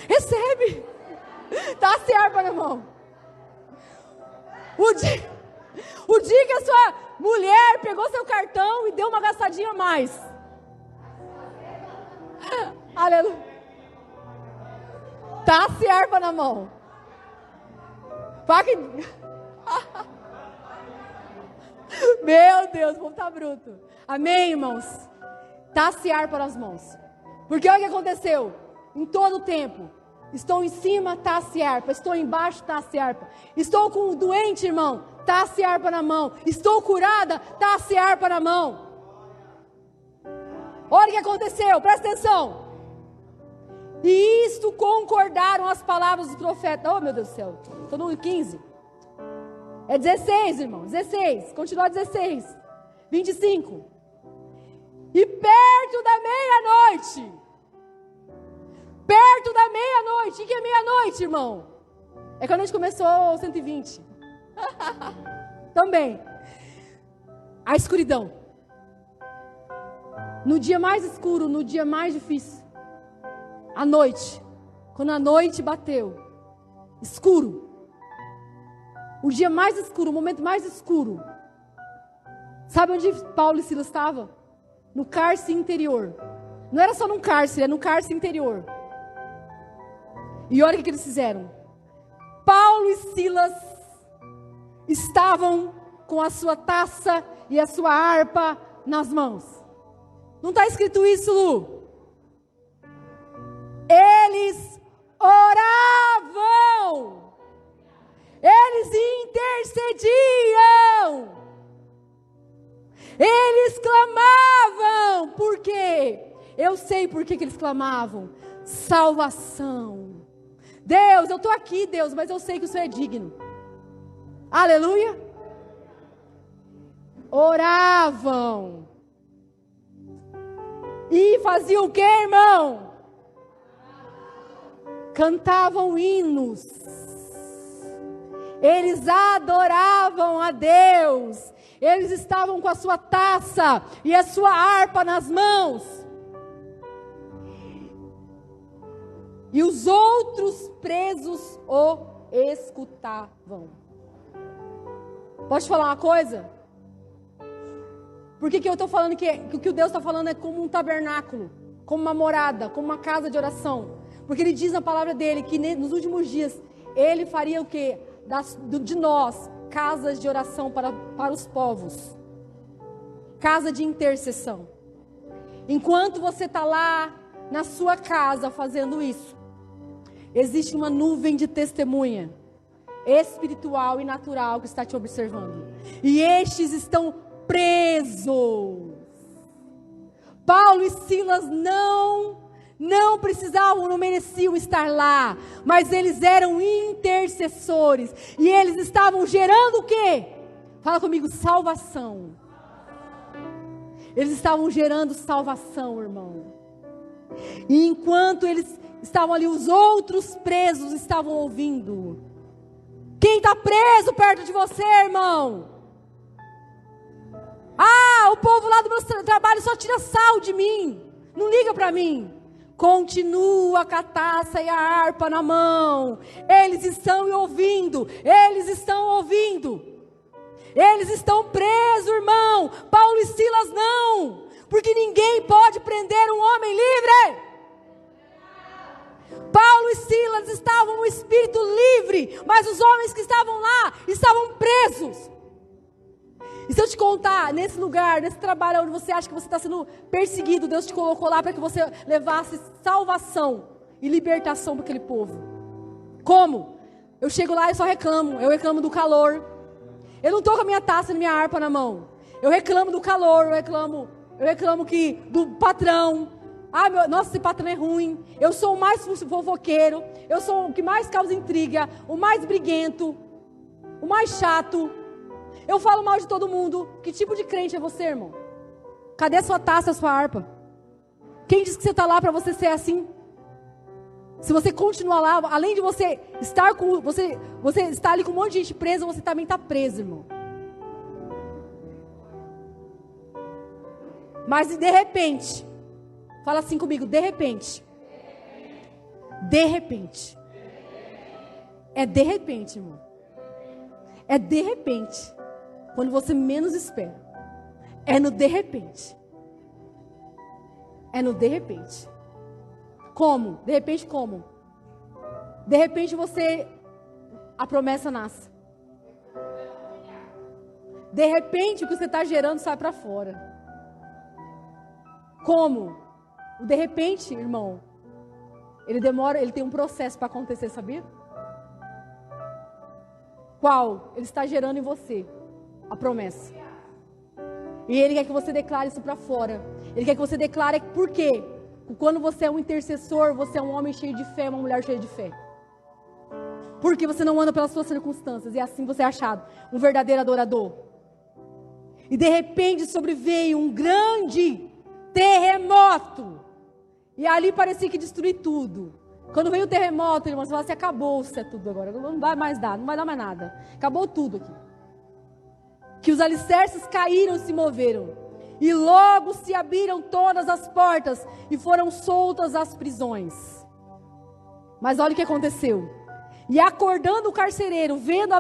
Recebe. Taça e harpa na mão. O dia que a sua mulher pegou seu cartão e deu uma gastadinha a mais. Aleluia. Taça e harpa na mão. Meu Deus, o povo tá bruto. Amém, irmãos? Taça e harpa nas mãos. Porque olha o que aconteceu. Em todo o tempo. Estou em cima, taça e harpa. Estou embaixo, taça e harpa. Estou com o doente, irmão. Taça e harpa na mão. Estou curada, taça e harpa na mão. Olha o que aconteceu, presta atenção. E isto concordaram as palavras dos profetas. Oh, meu Deus do céu. Estou no 15. É 16, irmão. 16. Continua 16. 25. E perto da meia-noite. Perto da meia-noite. O que é meia-noite, irmão? É quando a gente começou o 120. Também. A escuridão. No dia mais escuro, no dia mais difícil. À noite. Quando a noite bateu. Escuro. O dia mais escuro, o momento mais escuro. Sabe onde Paulo e Silas estavam? No cárcere interior. Não era só num cárcere, era no cárcere interior. E olha o que eles fizeram. Paulo e Silas estavam com a sua taça e a sua harpa nas mãos. Não está escrito isso, Lu? Eles oravam. Eles intercediam. Eles clamavam. Por quê? Eu sei por que eles clamavam. Salvação. Deus, eu estou aqui, Deus, mas eu sei que o Senhor é digno. Aleluia. Oravam. E faziam o que, irmão? Cantavam hinos. Eles adoravam a Deus. Eles estavam com a sua taça e a sua harpa nas mãos. E os outros presos o escutavam. Posso te falar uma coisa? Por que eu estou falando que o que Deus está falando é como um tabernáculo, como uma morada, como uma casa de oração? Porque Ele diz na palavra dele que nos últimos dias Ele faria o quê? De nós, casas de oração para os povos. Casa de intercessão. Enquanto você está lá na sua casa fazendo isso, existe uma nuvem de testemunha espiritual e natural que está te observando. E estes estão presos. Paulo e Silas não precisavam, não mereciam estar lá, mas eles eram intercessores e eles estavam gerando o quê? Fala comigo, salvação. Eles estavam gerando salvação, irmão. E enquanto eles estavam ali, os outros presos estavam ouvindo. Quem está preso perto de você, irmão? Ah, o povo lá do meu trabalho só tira sal de mim. Não liga para mim. Continua com a taça e a harpa na mão. Eles estão ouvindo. Eles estão ouvindo. Eles estão presos, irmão. Paulo e Silas não. Porque ninguém pode prender um homem livre. Paulo e Silas estavam no espírito livre. Mas os homens que estavam lá estavam presos. E se eu te contar, nesse lugar, nesse trabalho onde você acha que você está sendo perseguido, Deus te colocou lá para que você levasse salvação e libertação para aquele povo. Como? Eu chego lá e só reclamo. Eu reclamo do calor. Eu não estou com a minha taça e minha harpa na mão. Eu reclamo do calor, eu reclamo do patrão. Ah, nossa, esse patrão é ruim. Eu sou o mais fofoqueiro. Eu sou o que mais causa intriga. O mais briguento. O mais chato. Eu falo mal de todo mundo. Que tipo de crente é você, irmão? Cadê a sua taça, a sua harpa? Quem disse que você está lá para você ser assim? Se você continuar lá, além de você estar com... Você está ali com um monte de gente presa, você também está preso, irmão. Mas de repente... Fala assim comigo, de repente. De repente. É de repente, irmão. É de repente. Quando você menos espera. É no de repente. É no de repente. Como? De repente como? De repente a promessa nasce. De repente, o que você está gerando sai para fora. Como? O de repente, irmão, ele tem um processo para acontecer, sabia? Qual? Ele está gerando em você a promessa. E ele quer que você declare isso para fora. Ele quer que você declare por quê? Quando você é um intercessor, você é um homem cheio de fé, uma mulher cheia de fé. Porque você não anda pelas suas circunstâncias. E assim você é achado um verdadeiro adorador. E de repente sobreveio um grande terremoto. E ali parecia que destruir tudo. Quando veio o terremoto, irmão, você fala assim, acabou-se tudo agora. Não vai mais dar, não vai dar mais nada. Acabou tudo aqui. Que os alicerces caíram e se moveram. E logo se abriram todas as portas e foram soltas as prisões. Mas olha o que aconteceu. E acordando o carcereiro, vendo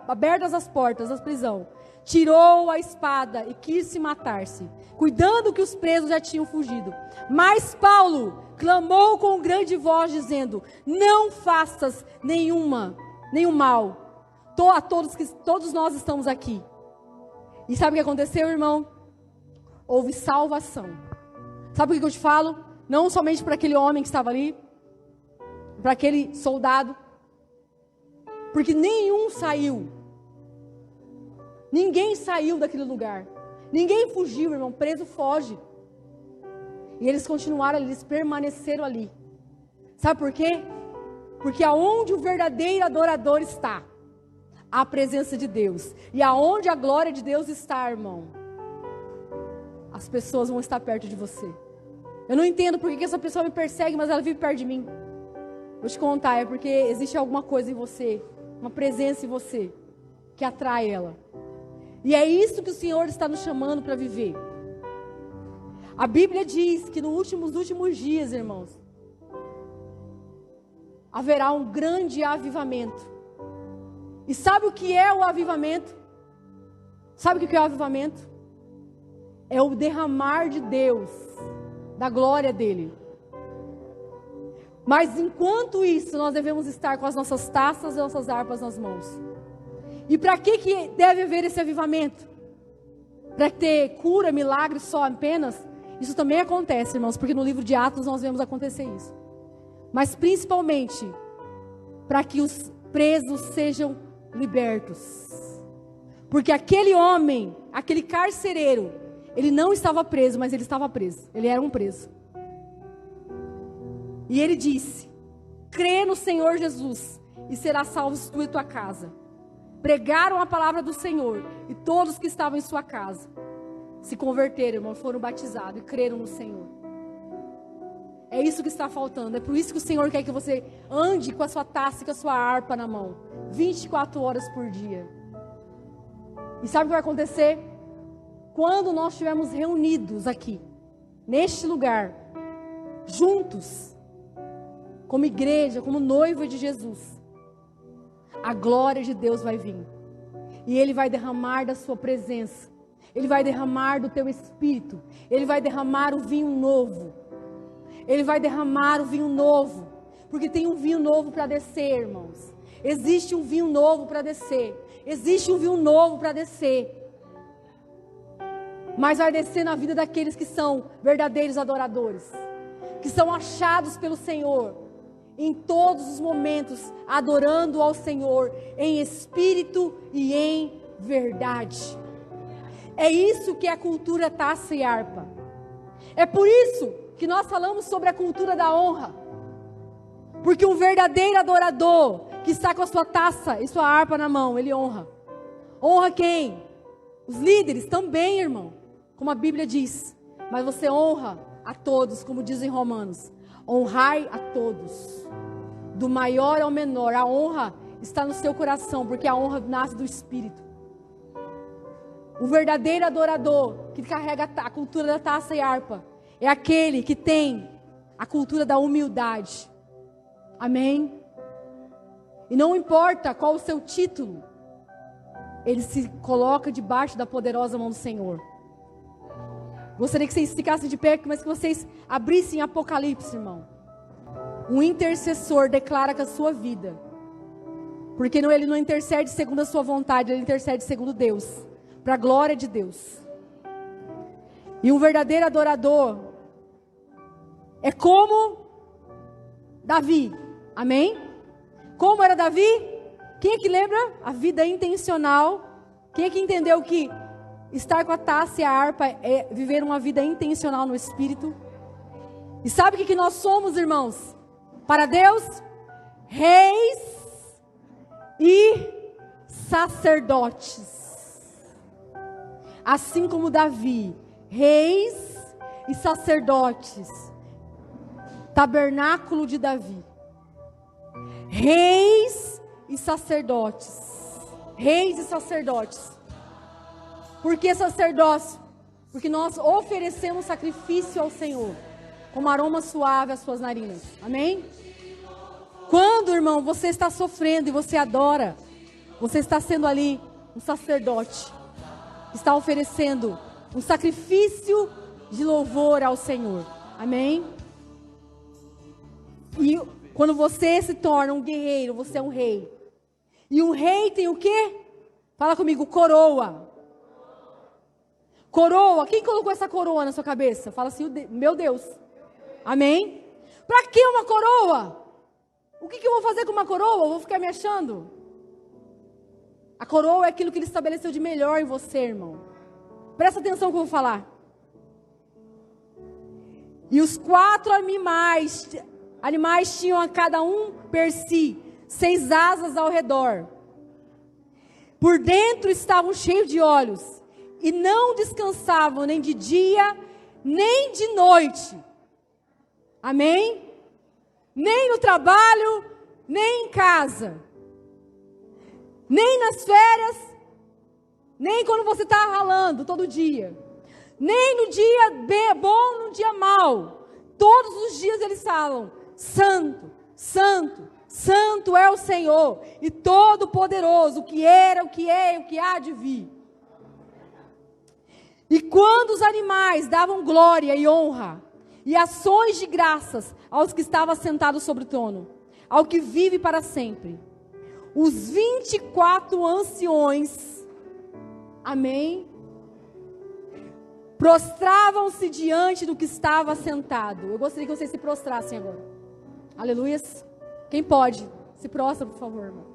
abertas as portas da prisão, tirou a espada e quis se matar-se, cuidando que os presos já tinham fugido. Mas Paulo clamou com grande voz, dizendo: não faças nenhum mal a todos nós estamos aqui. E sabe o que aconteceu, irmão? Houve salvação. Sabe o que eu te falo? Não somente para aquele homem que estava ali, para aquele soldado, porque nenhum saiu. Ninguém saiu daquele lugar. Ninguém fugiu, irmão. Preso foge. E eles continuaram ali, eles permaneceram ali. Sabe por quê? Porque aonde o verdadeiro adorador está, a presença de Deus. E aonde a glória de Deus está, irmão, as pessoas vão estar perto de você. Eu não entendo por que essa pessoa me persegue, mas ela vive perto de mim. Vou te contar, é porque existe alguma coisa em você, uma presença em você, que atrai ela. E é isso que o Senhor está nos chamando para viver. A Bíblia diz que nos últimos dias, irmãos, haverá um grande avivamento. E sabe o que é o avivamento? Sabe o que é o avivamento? É o derramar de Deus, da glória dele. Mas enquanto isso, nós devemos estar com as nossas taças e nossas harpas nas mãos. E para que deve haver esse avivamento? Para ter cura, milagre só apenas? Isso também acontece, irmãos, porque no livro de Atos nós vemos acontecer isso. Mas principalmente, para que os presos sejam libertos. Porque aquele homem, aquele carcereiro, ele não estava preso, mas ele estava preso. Ele era um preso. E ele disse: crê no Senhor Jesus e será salvo tu e tua casa. Pregaram a palavra do Senhor e todos que estavam em sua casa se converteram, irmão, foram batizados e creram no Senhor. É isso que está faltando. É por isso que o Senhor quer que você ande com a sua taça e com a sua harpa na mão 24 horas por dia. E sabe o que vai acontecer? Quando nós estivermos reunidos aqui, neste lugar, juntos, como igreja, como noiva de Jesus, a glória de Deus vai vir. E Ele vai derramar da sua presença. Ele vai derramar do teu espírito. Ele vai derramar o vinho novo. Ele vai derramar o vinho novo. Porque tem um vinho novo para descer, irmãos. Existe um vinho novo para descer. Existe um vinho novo para descer. Mas vai descer na vida daqueles que são verdadeiros adoradores. Que são achados pelo Senhor. Em todos os momentos, adorando ao Senhor, em espírito e em verdade. É isso que é a cultura taça e harpa. É por isso que nós falamos sobre a cultura da honra. Porque um verdadeiro adorador, que está com a sua taça e sua harpa na mão, ele honra. Honra quem? Os líderes também, irmão, como a Bíblia diz. Mas você honra a todos, como diz em Romanos. Honrai a todos, do maior ao menor. A honra está no seu coração, porque a honra nasce do Espírito. O verdadeiro adorador, que carrega a cultura da taça e harpa, é aquele que tem a cultura da humildade. Amém? E não importa qual o seu título, ele se coloca debaixo da poderosa mão do Senhor. Gostaria que vocês ficassem de pé, mas que vocês abrissem Apocalipse, irmão. Um intercessor declara que a sua vida, porque ele não intercede segundo a sua vontade, ele intercede segundo Deus. para a glória de Deus. E um verdadeiro adorador é como Davi. Amém? Como era Davi? Quem é que lembra? A vida intencional. Quem é que entendeu que estar com a taça e a harpa é viver uma vida intencional no Espírito? E sabe o que nós somos, irmãos? Para Deus, reis e sacerdotes. Assim como Davi, reis e sacerdotes. Tabernáculo de Davi. Reis e sacerdotes. Reis e sacerdotes. Por que sacerdócio? Porque nós oferecemos sacrifício ao Senhor, como aroma suave às suas narinas. Amém? Quando, irmão, você está sofrendo e você adora, você está sendo ali um sacerdote. Está oferecendo um sacrifício de louvor ao Senhor. Amém? E quando você se torna um guerreiro, você é um rei. E um rei tem o quê? Fala comigo, coroa. Coroa, quem colocou essa coroa na sua cabeça? Fala assim, meu Deus. Amém? Para que uma coroa? O que eu vou fazer com uma coroa? Eu vou ficar me achando? A coroa é aquilo que Ele estabeleceu de melhor em você, irmão. Presta atenção no que eu vou falar. E os 4 animais tinham a cada um per si 6 asas ao redor. Por dentro estavam cheios de olhos. E não descansavam nem de dia, nem de noite. Amém? Nem no trabalho, nem em casa. Nem nas férias, nem quando você está ralando todo dia. Nem no dia bom, no dia mau. Todos os dias eles falam, Santo, Santo, Santo é o Senhor, e Todo-Poderoso, o que era, o que é e o que há de vir. E quando os animais davam glória e honra, e ações de graças aos que estavam sentados sobre o trono, ao que vive para sempre, os 24 anciões, amém, prostravam-se diante do que estava sentado. Eu gostaria que vocês se prostrassem agora. Aleluias. Quem pode? Se prostra, por favor, irmão.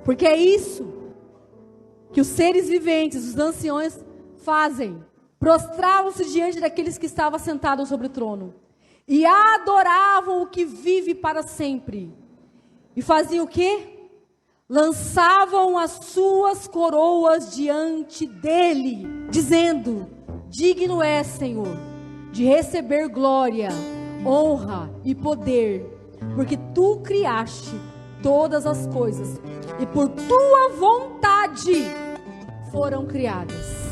Porque é isso que os seres viventes, os anciões, fazem. Prostravam-se diante daqueles que estavam sentados sobre o trono. E adoravam o que vive para sempre. E faziam o quê? Lançavam as suas coroas diante dele, dizendo, digno é, Senhor, de receber glória, honra e poder, porque tu criaste todas as coisas, e por tua vontade foram criadas.